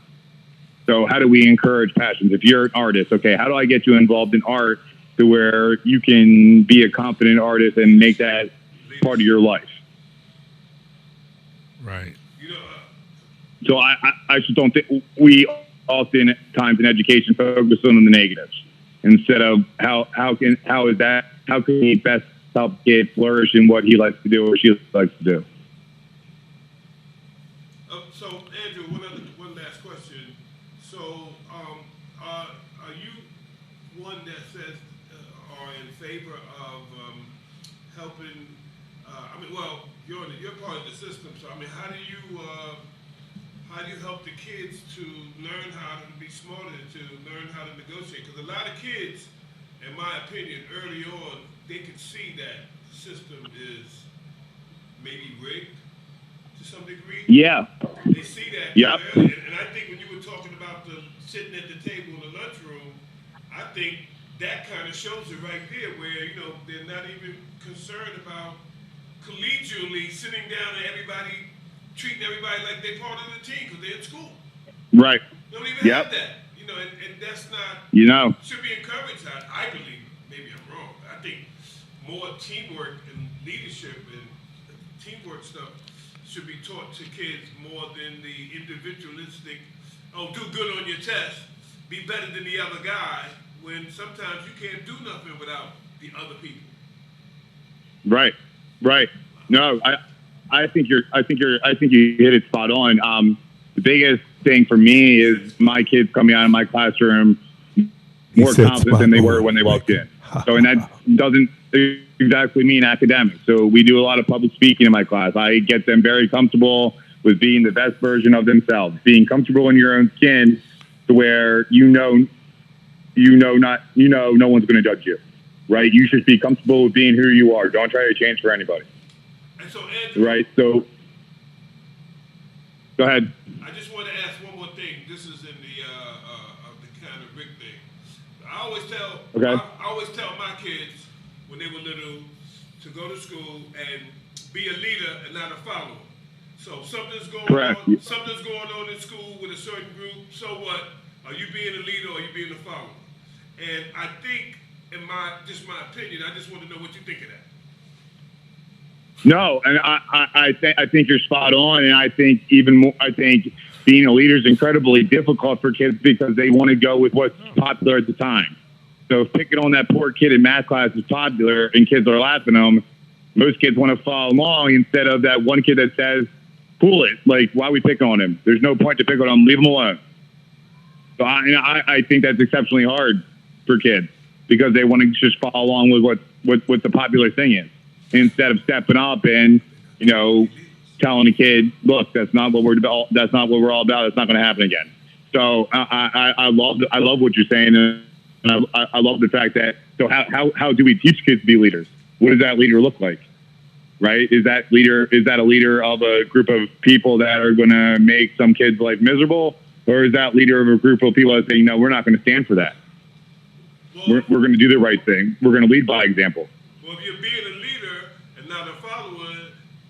So how do we encourage passions? If you're an artist, okay, how do I get you involved in art to where you can be a confident artist and make that part of your life? Right. So I just don't think we oftentimes in education focus on the negatives instead of how can we best help the kid flourish in what he likes to do or she likes to do. So Andrew, one last question. So, are you one that says are in favor of helping? You're part of the system. So, I mean, how do you help the kids to learn how to be smarter, to learn how to negotiate? Because a lot of kids, in my opinion, early on, they can see that the system is maybe rigged to some degree. Yeah. They see that. Yep. And I think when you were talking about the sitting at the table in the lunchroom, I think that kind of shows it right there where, they're not even concerned about collegially sitting down and treating everybody like they're part of the team because they're in school. Right. They don't even have that. And that's not, should be encouraged. I believe, maybe I'm wrong. I think more teamwork and leadership and teamwork stuff should be taught to kids more than the individualistic, do good on your test, be better than the other guy, when sometimes you can't do nothing without the other people. Right. No, I think you hit it spot on. The biggest thing for me is my kids coming out of my classroom more confident than they were when they walked in. So, and that doesn't exactly mean academics. So we do a lot of public speaking in my class. I get them very comfortable with being the best version of themselves, being comfortable in your own skin to where no one's going to judge you, right? You should be comfortable with being who you are. Don't try to change for anybody. And so, Andrew, right? So, go ahead. I just want to ask one more thing. This is in the kind of Rick thing. I always tell I always tell my kids when they were little to go to school and be a leader and not a follower. So something's going on in school with a certain group. So what? Are you being a leader or are you being a follower? And I think, in my opinion, I just want to know what you think of that. No, and I think you're spot on, and I think even more. I think being a leader is incredibly difficult for kids because they want to go with what's popular at the time. So if picking on that poor kid in math class is popular and kids are laughing at them, most kids want to follow along instead of that one kid that says, "Cool it! Like, why are we picking on him? There's no point to pick on him. Leave him alone." So I think that's exceptionally hard for kids because they want to just follow along with what the popular thing is instead of stepping up and, you know, telling a kid, look, that's not what we're about. That's not what we're all about. It's not going to happen again. So I love what you're saying. And I love the fact that, so how do we teach kids to be leaders? What does that leader look like? Right? Is that a leader of a group of people that are going to make some kids' life miserable? Or is that leader of a group of people that say, no, we're not going to stand for that. We're going to do the right thing. We're going to lead by example. Well, if you're being a leader and not a follower,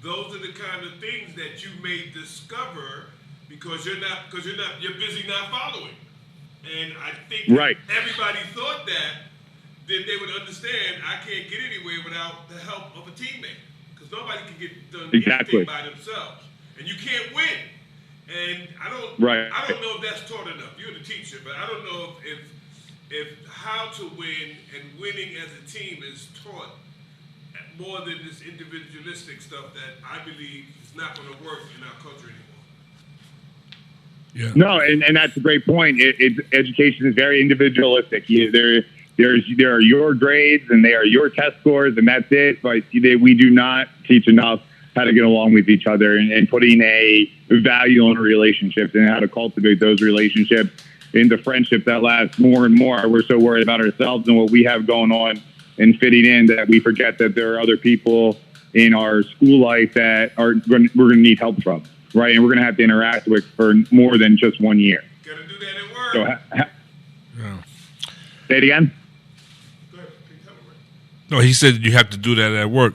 those are the kind of things that you may discover because you're busy not following. And I think everybody thought that, then they would understand I can't get anywhere without the help of a teammate. Because nobody can get done anything by themselves. And you can't win. And I don't know if that's taught enough. You're the teacher, but I don't know if how to win and winning as a team is taught more than this individualistic stuff that I believe is not going to work in our culture anymore. Yeah. No, and that's a great point. Education is very individualistic. There are your grades and they are your test scores, and that's it. But we do not teach enough how to get along with each other and putting a value on relationships and how to cultivate those relationships into friendships that last more and more. We're so worried about ourselves and what we have going on and fitting in that we forget that there are other people in our school life that we're going to need help from, right? And we're going to have to interact with for more than just 1 year. Got to do that at work. So, say it again? Go ahead. No, he said you have to do that at work.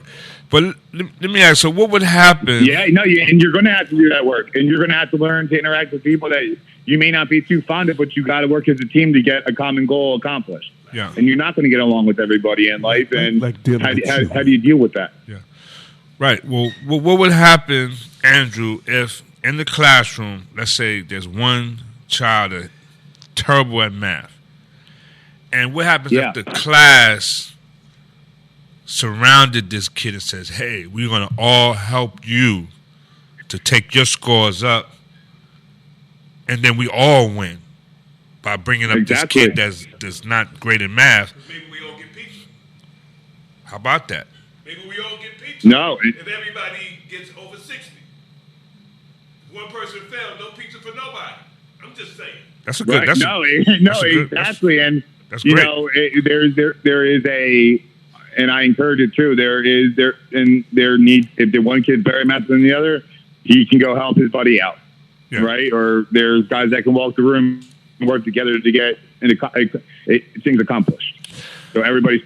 But let me ask, so what would happen? Yeah, no, and you're going to have to do that work. And you're going to have to learn to interact with people that you may not be too fond of, but you got to work as a team to get a common goal accomplished. Yeah. And you're not going to get along with everybody in life. And how do you deal with that? Yeah. Right. Well, what would happen, Andrew, if in the classroom, let's say there's one child that's terrible at math, and what happens if the class surrounded this kid and says, hey, we're going to all help you to take your scores up, and then we all win by bringing up this kid that's not great in math. Maybe we all get pizza. How about that? Maybe we all get pizza. No. If everybody gets over 60. If one person failed, no pizza for nobody. I'm just saying. That's a good. Exactly. And that's you great. know, there is a, and I encourage it too. There needs, if the one kid's better at math than the other, he can go help his buddy out, right? Or there's guys that can walk the room and work together to get things accomplished. So everybody's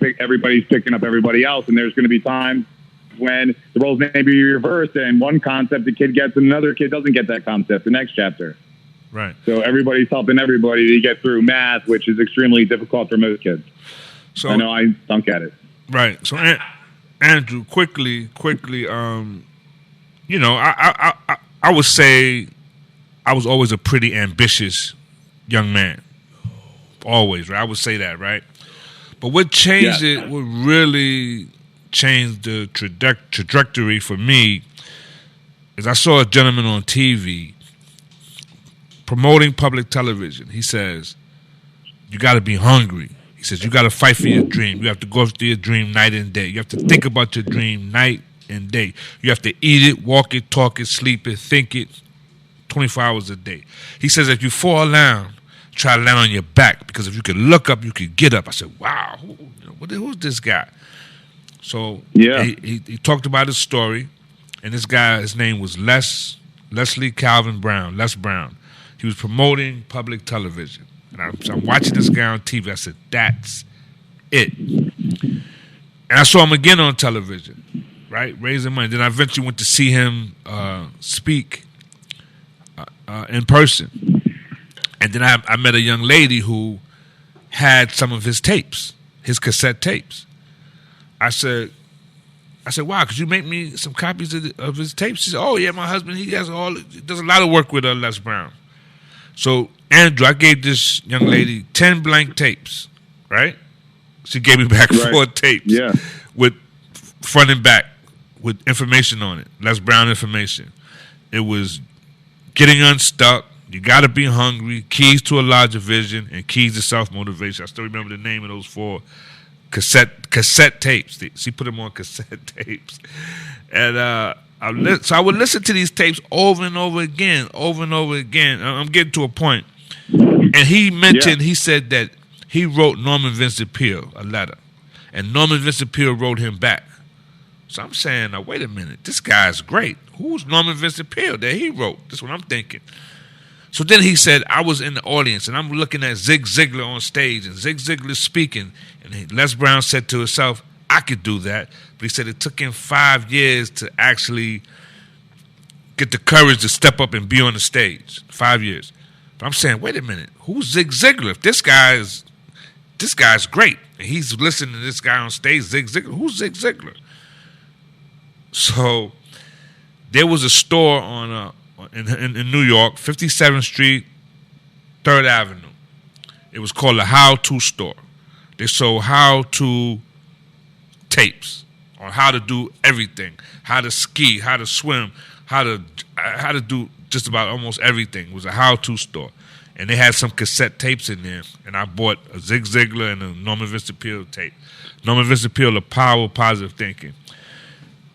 picking up everybody else, and there's going to be times when the roles may be reversed, and one concept the kid gets, and another kid doesn't get that concept. The next chapter. Right. So everybody's helping everybody to get through math, which is extremely difficult for most kids. So I know I stunk at it. Right. So Andrew, quickly, you know, I would say I was always a pretty ambitious young man. Always, right? I would say that, right? But what changed it, what really changed the trajectory for me is I saw a gentleman on TV promoting public television. He says, you got to be hungry. He says, you got to fight for your dream. You have to go after your dream night and day. You have to think about your dream night and day. You have to eat it, walk it, talk it, sleep it, think it 24 hours a day. He says, if you fall down, try to land on your back, because if you could look up, you could get up. I said, wow, who's this guy? So he talked about his story. and this guy, his name was Leslie Calvin Brown, Les Brown. He was promoting public television. And so I'm watching this guy on TV. I said, that's it. And I saw him again on television, right, raising money. Then I eventually went to see him speak in person. And then I met a young lady who had some of his tapes, his cassette tapes. I said, wow, could you make me some copies of his tapes? She said, oh, yeah, my husband, he does a lot of work with Les Brown. So, Andrew, I gave this young lady 10 blank tapes, right? She gave me back 4 tapes with front and back with information on it, Les Brown information. It was Getting Unstuck, You Gotta Be Hungry, Keys to a Larger Vision, and Keys to Self-Motivation. I still remember the name of those 4 cassette tapes. She put them on cassette tapes. And so I would listen to these tapes over and over again. I'm getting to a point. And he mentioned, he said that he wrote Norman Vincent Peale a letter. And Norman Vincent Peale wrote him back. So I'm saying, now, wait a minute. This guy's great. Who's Norman Vincent Peale that he wrote? That's what I'm thinking. So then he said, I was in the audience, and I'm looking at Zig Ziglar on stage, and Zig Ziglar's speaking. And Les Brown said to himself, I could do that. But he said it took him 5 years to actually get the courage to step up and be on the stage. 5 years. But I'm saying, wait a minute. Who's Zig Ziglar? If this guy's great. And he's listening to this guy on stage, Zig Ziglar. Who's Zig Ziglar? So there was a store in New York, 57th Street, 3rd Avenue. It was called the How-To Store. They sold how-to tapes on how to do everything, how to ski, how to swim, how to do just about almost everything. It was a how-to store. And they had some cassette tapes in there, and I bought a Zig Ziglar and a Norman Vincent Peale tape. Norman Vincent Peale, The Power of Positive Thinking.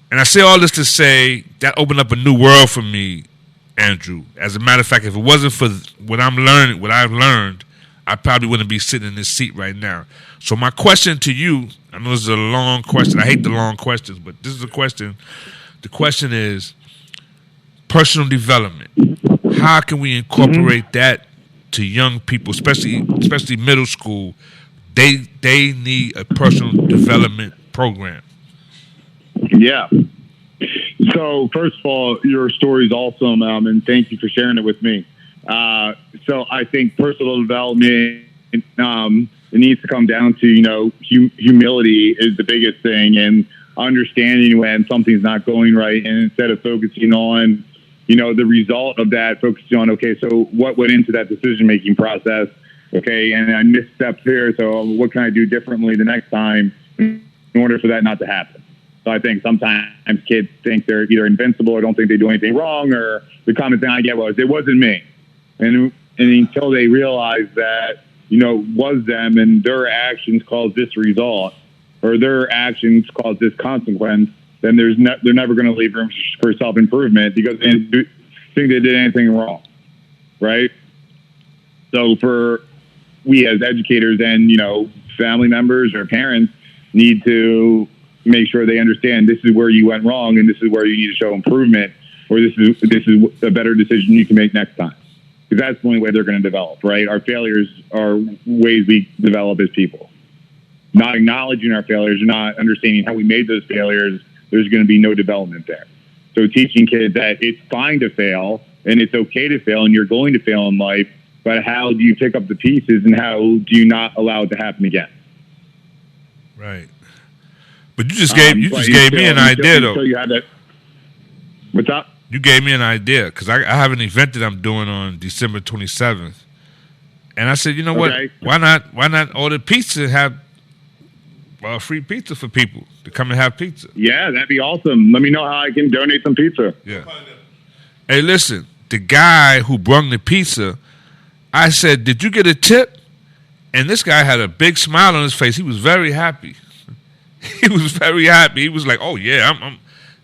And I say all this to say that opened up a new world for me, Andrew. As a matter of fact, if it wasn't for what I've learned, I probably wouldn't be sitting in this seat right now. So my question to you, I know this is a long question. I hate the long questions, but this is a question. The question is personal development. How can we incorporate that to young people, especially middle school? They need a personal development program. Yeah. So first of all, your story is awesome, and thank you for sharing it with me. So I think personal development, it needs to come down to, humility is the biggest thing, and understanding when something's not going right, and instead of focusing on, the result of that, focusing on, okay, so what went into that decision-making process? Okay, and I misstepped here, so what can I do differently the next time in order for that not to happen? So I think sometimes kids think they're either invincible or don't think they do anything wrong, or the common thing I get was, it wasn't me. And until they realize that, was them and their actions caused this result, or their actions caused this consequence, then they're never going to leave room for self-improvement because they didn't think they did anything wrong, right? So we as educators and, family members or parents need to make sure they understand this is where you went wrong and this is where you need to show improvement, or this is a better decision you can make next time. Because that's the only way they're going to develop, right? Our failures are ways we develop as people. Not acknowledging our failures, not understanding how we made those failures, there's going to be no development there. So teaching kids that it's fine to fail and it's okay to fail and you're going to fail in life, but how do you pick up the pieces and how do you not allow it to happen again? Right. But you just gave me an idea, though. So you had that. What's up? You gave me an idea because I have an event that I'm doing on December 27th, and I said, what? Why not order pizza and have free pizza for people to come and have pizza? Yeah, that'd be awesome. Let me know how I can donate some pizza. Yeah. Hey, listen, the guy who brought the pizza, I said, "Did you get a tip?" And this guy had a big smile on his face. He was very happy. He was very happy. He was like, "Oh yeah,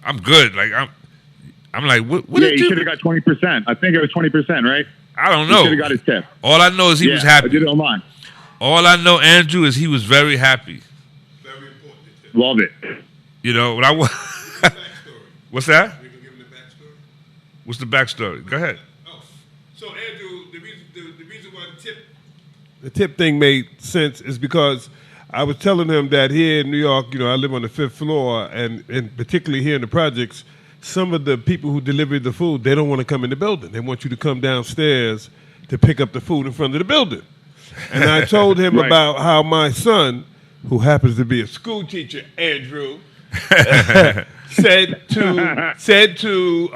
I'm good." Like I'm like, what yeah, did you should have got 20%. I think it was 20%, right? I don't know. You should have got his tip. All I know is he was happy. I did it online. All I know, Andrew, is he was very happy. Very important. Love it. What I want. What's that? We can What's the backstory? Go ahead. Oh, so Andrew, the reason why The tip thing made sense is because I was telling him that here in New York, I live on the 5th floor, and particularly here in the projects, some of the people who deliver the food, they don't want to come in the building. They want you to come downstairs to pick up the food in front of the building. And I told him about how my son, who happens to be a school teacher, Andrew, said to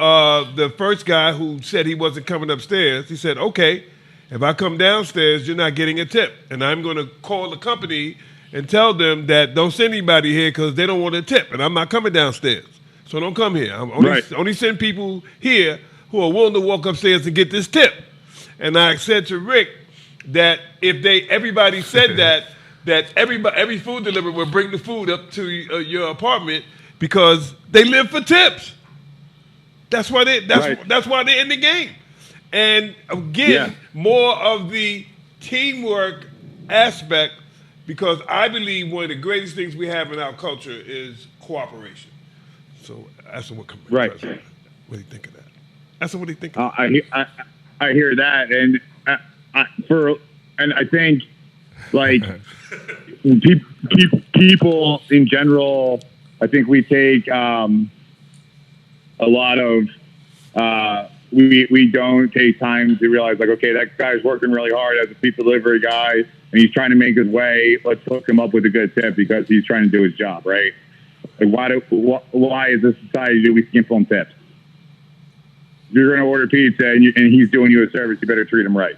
the first guy who said he wasn't coming upstairs, he said, okay, if I come downstairs, you're not getting a tip. And I'm going to call the company and tell them that don't send anybody here because they don't want a tip. And I'm not coming downstairs. So don't come here. I'm only send people here who are willing to walk upstairs and get this tip. And I said to Rick that if everybody said that every food deliverer will bring the food up to your apartment because they live for tips. That's why they're in the game. And again, more of the teamwork aspect, because I believe one of the greatest things we have in our culture is cooperation. So that's what comes. Right. What do you think of that? That's what do you think. I hear that, and I think like people in general, I think we take a lot of. We don't take time to realize, like, okay, that guy's working really hard as a pizza delivery guy, and he's trying to make his way. Let's hook him up with a good tip because he's trying to do his job, right? Like, why is this society do we skimp on tips? If you're going to order pizza and he's doing you a service, you better treat him right.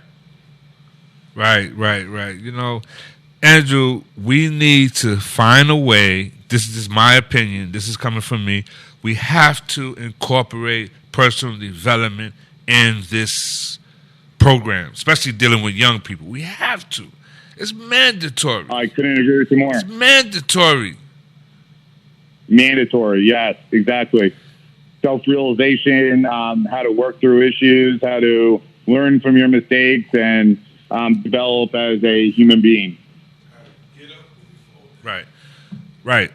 Right. Andrew, we need to find a way. This is my opinion. This is coming from me. We have to incorporate personal development in this program, especially dealing with young people. We have to. It's mandatory. I couldn't agree with you more. It's mandatory. Mandatory, yes, exactly. Self-realization, how to work through issues, how to learn from your mistakes, and develop as a human being. Right.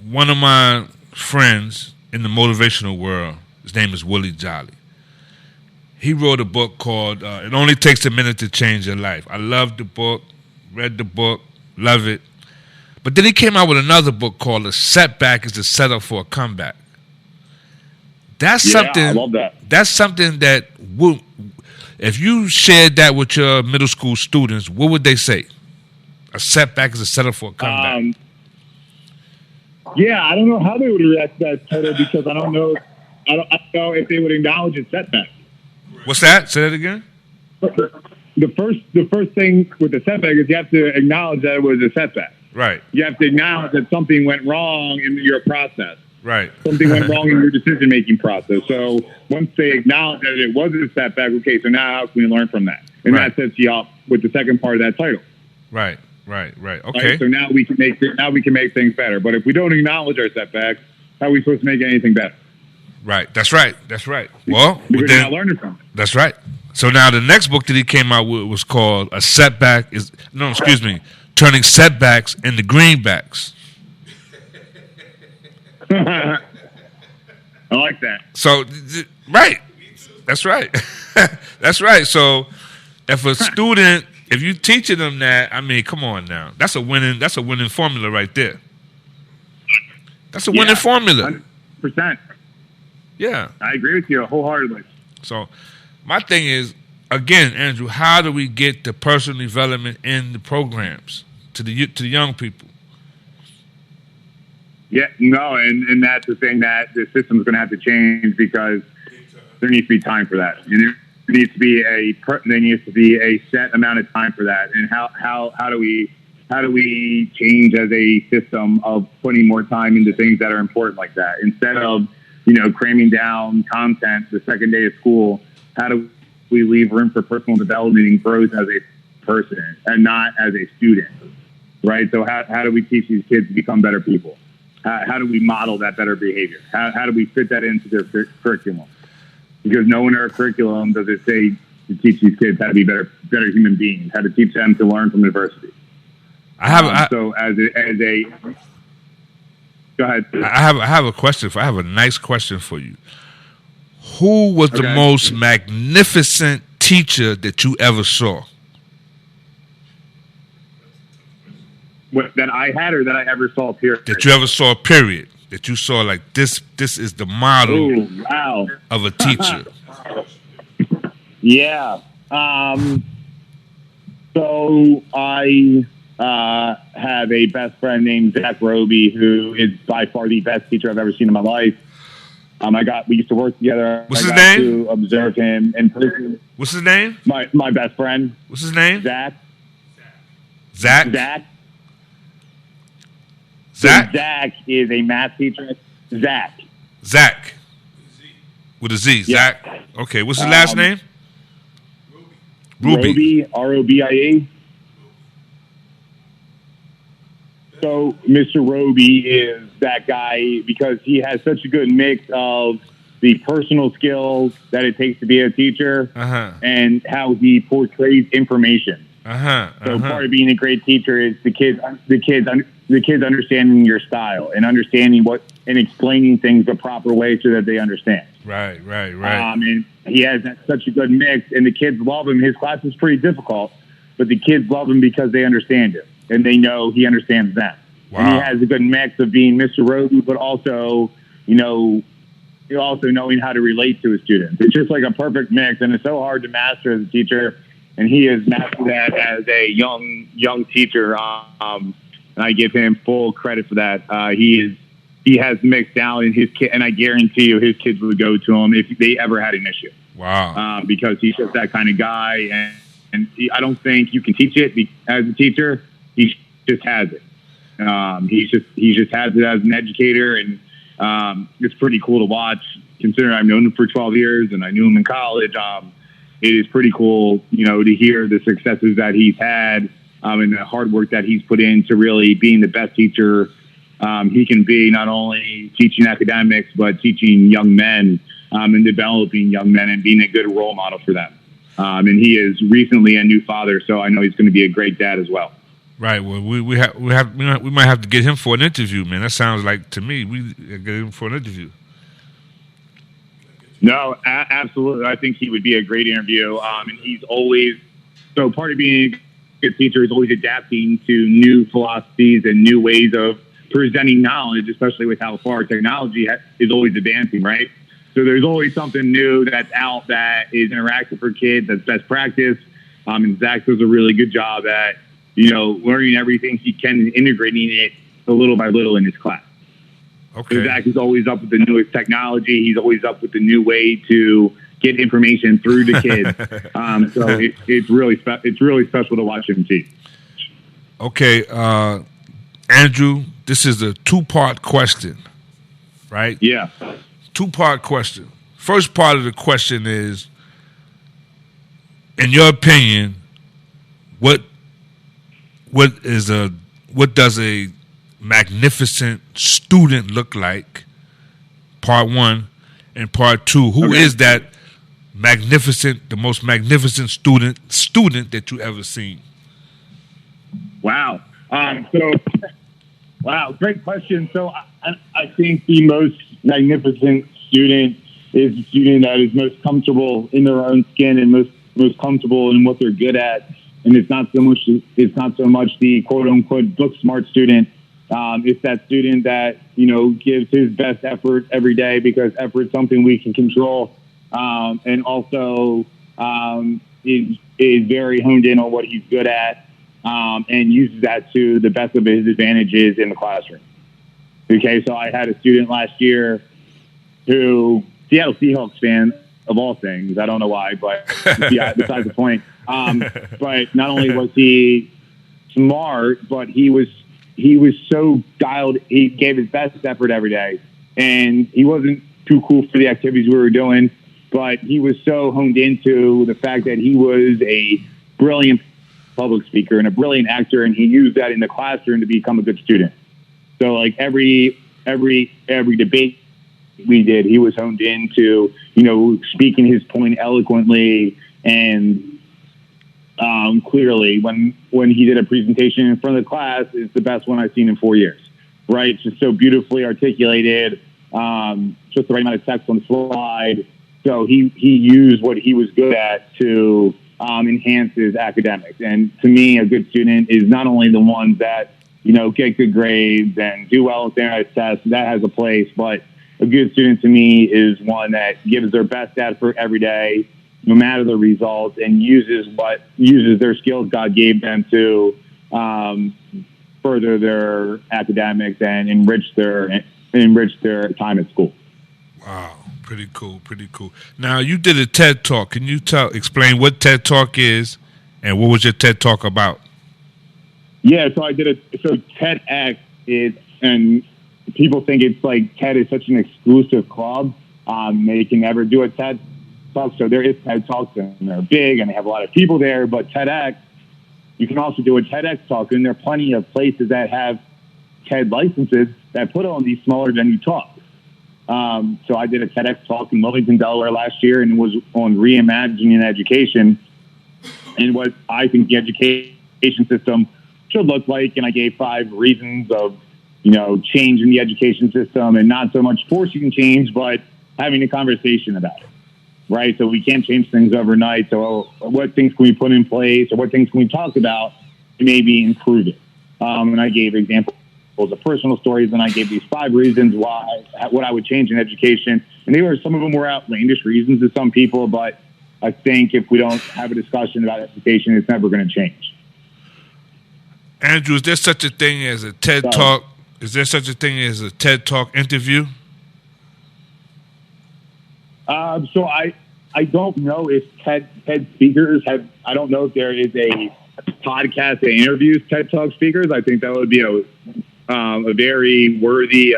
One of my friends in the motivational world, his name is Willie Jolly. He wrote a book called It Only Takes a Minute to Change Your Life. I loved the book, read the book, love it. But then he came out with another book called A Setback is a Setup for a Comeback. That's something. I love that. That's something that if you shared that with your middle school students, what would they say? A setback is a setup for a comeback. I don't know how they would react to that title because I don't know if they would acknowledge a setback. What's that? Say that again. The first thing with the setback is you have to acknowledge that it was a setback. Right. You have to acknowledge that something went wrong in your process. Right. Something went wrong in your decision-making process. So once they acknowledge that it was a setback, okay, so now how can we learn from that? And that sets you up with the second part of that title. Right. Okay. Right? So now we can make things better. But if we don't acknowledge our setbacks, how are we supposed to make anything better? Right. That's right. Well, because we're not learning from it. That's right. So now the next book that he came out with was called Turning Setbacks into Greenbacks. I like that. So, right. That's right. That's right. So, if you're teaching them that, I mean, come on now. That's a winning formula right there. That's a winning formula. 100%. Yeah. I agree with you wholeheartedly. So, my thing is, again, Andrew, how do we get the personal development in the programs to the young people? Yeah, no, and that's the thing that the system is going to have to change because there needs to be time for that. And there needs to be a set amount of time for that. And how do we change as a system of putting more time into things that are important like that instead of cramming down content the second day of school? How do we leave room for personal development and growth as a person and not as a student? Right. So how do we teach these kids to become better people? How do we model that better behavior? How do we fit that into their curriculum? Because no one in our curriculum does it say to teach these kids how to be better human beings, how to teach them to learn from adversity. Go ahead. I have a question. I have a nice question for you. Who was the Okay. most magnificent teacher that you ever saw? That I had or that I ever saw, period? That you ever saw, period. That you saw like this is the model Oh, wow. of a teacher. Yeah. So I have a best friend named Zach Roby, who is by far the best teacher I've ever seen in my life. We used to work together. What's I his got name? to observe him in person. What's his name? My best friend, What's his name? Zach. Zach? Zach. Zach? Zach is a math teacher. Zach. Zach. With a Z. Yeah. Zach. Okay. What's his last name? Ruby. Roby, R-O-B-I-E. So Mr. Roby is that guy because he has such a good mix of the personal skills that it takes to be a teacher Uh-huh. and how he portrays information. Uh-huh. So Uh-huh. part of being a great teacher is the kids understanding your style and understanding and explaining things the proper way so that they understand. Right. And he has such a good mix, and the kids love him. His class is pretty difficult, but the kids love him because they understand him, and they know he understands them. Wow. And he has a good mix of being Mr. Roby, but also, also knowing how to relate to his students. It's just like a perfect mix, and it's so hard to master as a teacher, and he has mastered that as a young teacher. And I give him full credit for that. He has mixed down in his kid, and I guarantee you his kids would go to him if they ever had an issue. Wow. Because he's just that kind of guy, and I don't think you can teach it as a teacher. He just has it. He just has it as an educator, and it's pretty cool to watch. Considering I've known him for 12 years and I knew him in college, it is pretty cool, to hear the successes that he's had and the hard work that he's put into really being the best teacher he can be, not only teaching academics, but teaching young men and developing young men and being a good role model for them. And he is recently a new father, so I know he's going to be a great dad as well. Right. Well, we might have to get him for an interview, man. That sounds like to me we get him for an interview. No, absolutely. I think he would be a great interview. And he's always part of being a good teacher is always adapting to new philosophies and new ways of presenting knowledge, especially with how far technology is always advancing, right? So there's always something new that's out that is interactive for kids, that's best practice. And Zach does a really good job at, learning everything he can and integrating it a little by little in his class. Okay. So Zach is always up with the newest technology. He's always up with the new way to get information through the kids. So it's really special to watch him teach. Okay, Andrew, this is a two-part question, right? Yeah. Two-part question. First part of the question is, in your opinion, what does a magnificent student look like? Part one, and part two, who is that the most magnificent student that you ever seen? Wow. Great question. So I think the most magnificent student is the student that is most comfortable in their own skin and most comfortable in what they're good at. And it's not so much the quote unquote book smart student. It's that student that, gives his best effort every day because effort is something we can control. And also is very honed in on what he's good at and uses that to the best of his advantages in the classroom. Okay, so I had a student last year who, Seattle Seahawks fan of all things, I don't know why, but yeah, besides the point. But not only was he smart, but he was so dialed. He gave his best effort every day, and he wasn't too cool for the activities we were doing, but he was so honed into the fact that he was a brilliant public speaker and a brilliant actor, and he used that in the classroom to become a good student. So like every debate we did, he was honed into, speaking his point eloquently and clearly. When he did a presentation in front of the class, it's the best one I've seen in 4 years, right? Just so beautifully articulated, just the right amount of text on the slide. So he used what he was good at to enhance his academics. And to me, a good student is not only the ones that, get good grades and do well at standardized tests. That has a place. But a good student to me is one that gives their best effort every day, no matter the results, and uses their skills God gave them to further their academics and enrich their time at school. Wow, pretty cool. Now, you did a TED Talk. Can you explain what TED Talk is and what was your TED Talk about? Yeah, so TEDx is, and people think it's like TED is such an exclusive club. They can never do a TED Talk. So there is TED Talks, and they're big, and they have a lot of people there. But TEDx, you can also do a TEDx talk, and there are plenty of places that have TED licenses that put on these smaller venue talks. So I did a TEDx talk in Wilmington, Delaware last year, and it was on reimagining education and what I think the education system should look like. And I gave 5 reasons of, change in the education system, and not so much forcing change, but having a conversation about it. Right. So we can't change things overnight. So what things can we put in place, or what things can we talk about to maybe improve it? And I gave examples of personal stories, and I gave these 5 reasons what I would change in education. And some of them were outlandish reasons to some people, but I think if we don't have a discussion about education, it's never going to change. Andrew, is there such a thing as a TED Talk? Is there such a thing as a TED Talk interview? So I don't know if TED speakers have. I don't know if there is a podcast that interviews TED Talk speakers. I think that would be a very worthy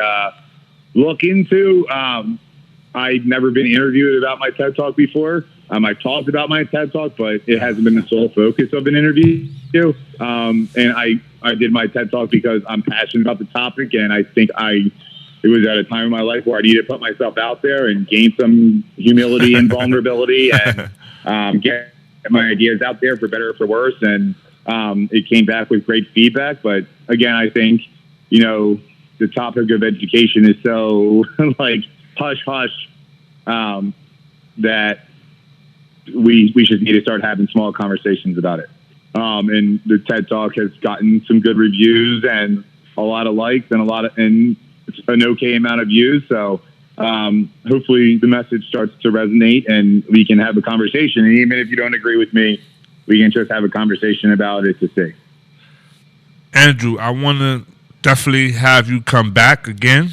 look into. I've never been interviewed about my TED Talk before. I've talked about my TED Talk, but it hasn't been the sole focus of an interview. And I did my TED Talk because I'm passionate about the topic, and I think it was at a time in my life where I needed to put myself out there and gain some humility and vulnerability and get my ideas out there for better or for worse. And it came back with great feedback. But again, I think, the topic of education is so like hush hush that we should need to start having small conversations about it. And the TED Talk has gotten some good reviews and a lot of likes and an okay amount of views. So hopefully the message starts to resonate and we can have a conversation. And even if you don't agree with me, we can just have a conversation about it to see. Andrew, I want to definitely have you come back again,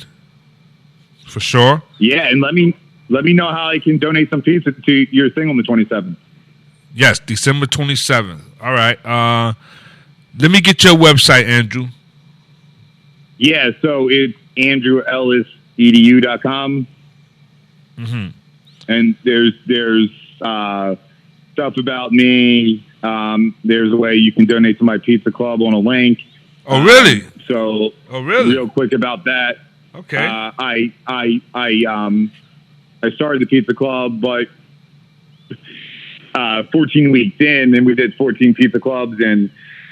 for sure. Yeah, and let me know how I can donate some pizza to your thing on the 27th. Yes, December 27th. All right. Let me get your website, Andrew. Yeah, so it's andrewellisedu.com. Mm-hmm. And there's stuff about me. There's a way you can donate to my pizza club on a link. Oh, really? Real quick about that. Okay. I started the pizza club, but 14 weeks in, and we did 14 pizza clubs and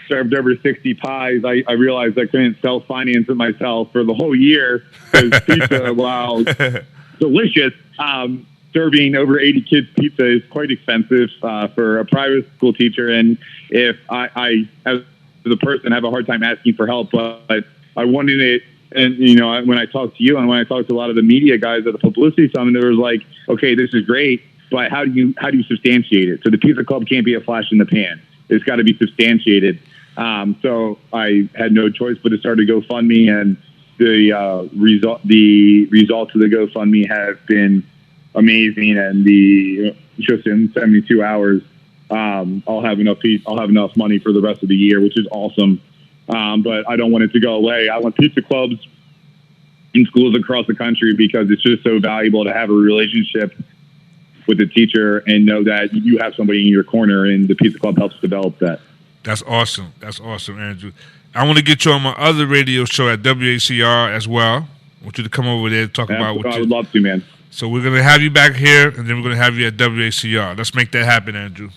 served over 60 pies. I realized I couldn't self-finance it myself for the whole year because pizza, while delicious, serving over 80 kids pizza is quite expensive for a private school teacher. And if I as the person, have a hard time asking for help, but I wanted it. And, when I talked to you and when I talked to a lot of the media guys at the Publicity Summit, there was like, okay, this is great, but how do you substantiate it? So the pizza club can't be a flash in the pan. It's got to be substantiated. So I had no choice but to start a GoFundMe, and the results of the GoFundMe have been amazing. And just in 72 hours, I'll have enough money for the rest of the year, which is awesome. But I don't want it to go away. I want pizza clubs in schools across the country because it's just so valuable to have a relationship with the teacher and know that you have somebody in your corner, and the pizza club helps develop that. That's awesome. That's awesome, Andrew. I want to get you on my other radio show at WACR as well. I want you to come over there and talk about what I would love to, man. So we're going to have you back here, and then we're going to have you at WACR. Let's make that happen, Andrew.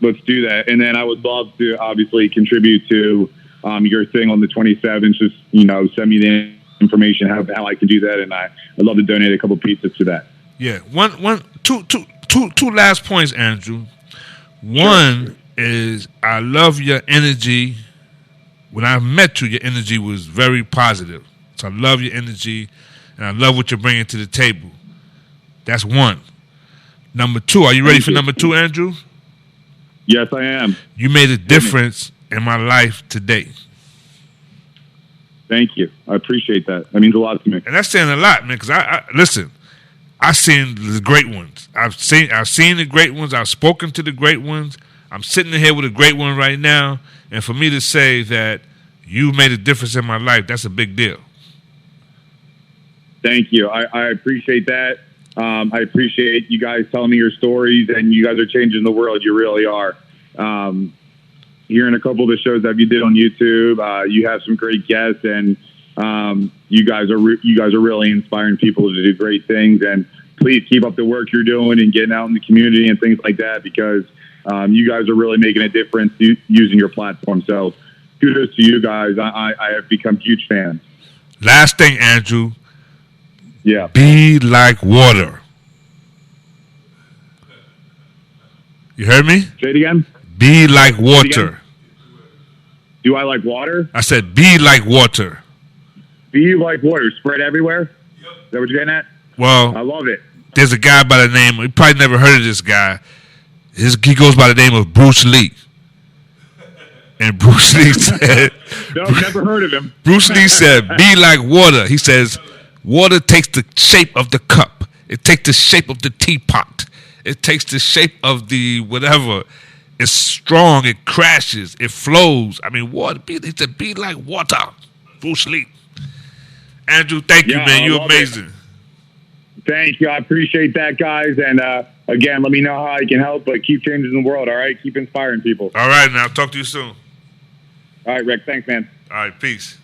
Let's do that. And then I would love to obviously contribute to your thing on the 27th. Just, send me the information how I can do that. And I'd love to donate a couple pizzas to that. Yeah, two last points, Andrew. One is I love your energy. When I met you, your energy was very positive. So I love your energy, and I love what you're bringing to the table. That's one. Number two, are you ready for number two, Andrew? Yes, I am. You made a difference in my life today. Thank you. I appreciate that. That means a lot to me. And that's saying a lot, man, because I listen, I've seen the great ones. I've seen the great ones. I've spoken to the great ones. I'm sitting here with a great one right now. And for me to say that you made a difference in my life, that's a big deal. Thank you. I appreciate that. I appreciate you guys telling me your stories, and you guys are changing the world. You really are. Hearing a couple of the shows that you did on YouTube, you have some great guests, and you guys are really inspiring people to do great things. And please keep up the work you're doing and getting out in the community and things like that, because you guys are really making a difference using your platform. So kudos to you guys. I have become huge fans. Last thing, Andrew. Yeah. Be like water. You heard me? Say it again. Be like water. Do I like water? I said be like water. Be like water. Spread everywhere? Yep. Is that what you're getting at? Well, I love it. There's a guy by the name, you probably never heard of this guy. He goes by the name of Bruce Lee. And Bruce Lee said... No, never heard of him. Bruce Lee said, be like water. He says, water takes the shape of the cup. It takes the shape of the teapot. It takes the shape of the whatever. It's strong. It crashes. It flows. I mean, water. He said, be like water. Bruce Lee. Andrew, thank you, man. You're amazing. Thank you. I appreciate that, guys. And again, let me know how I can help, but keep changing the world, all right? Keep inspiring people. All right, now. Talk to you soon. All right, Rick. Thanks, man. All right, peace.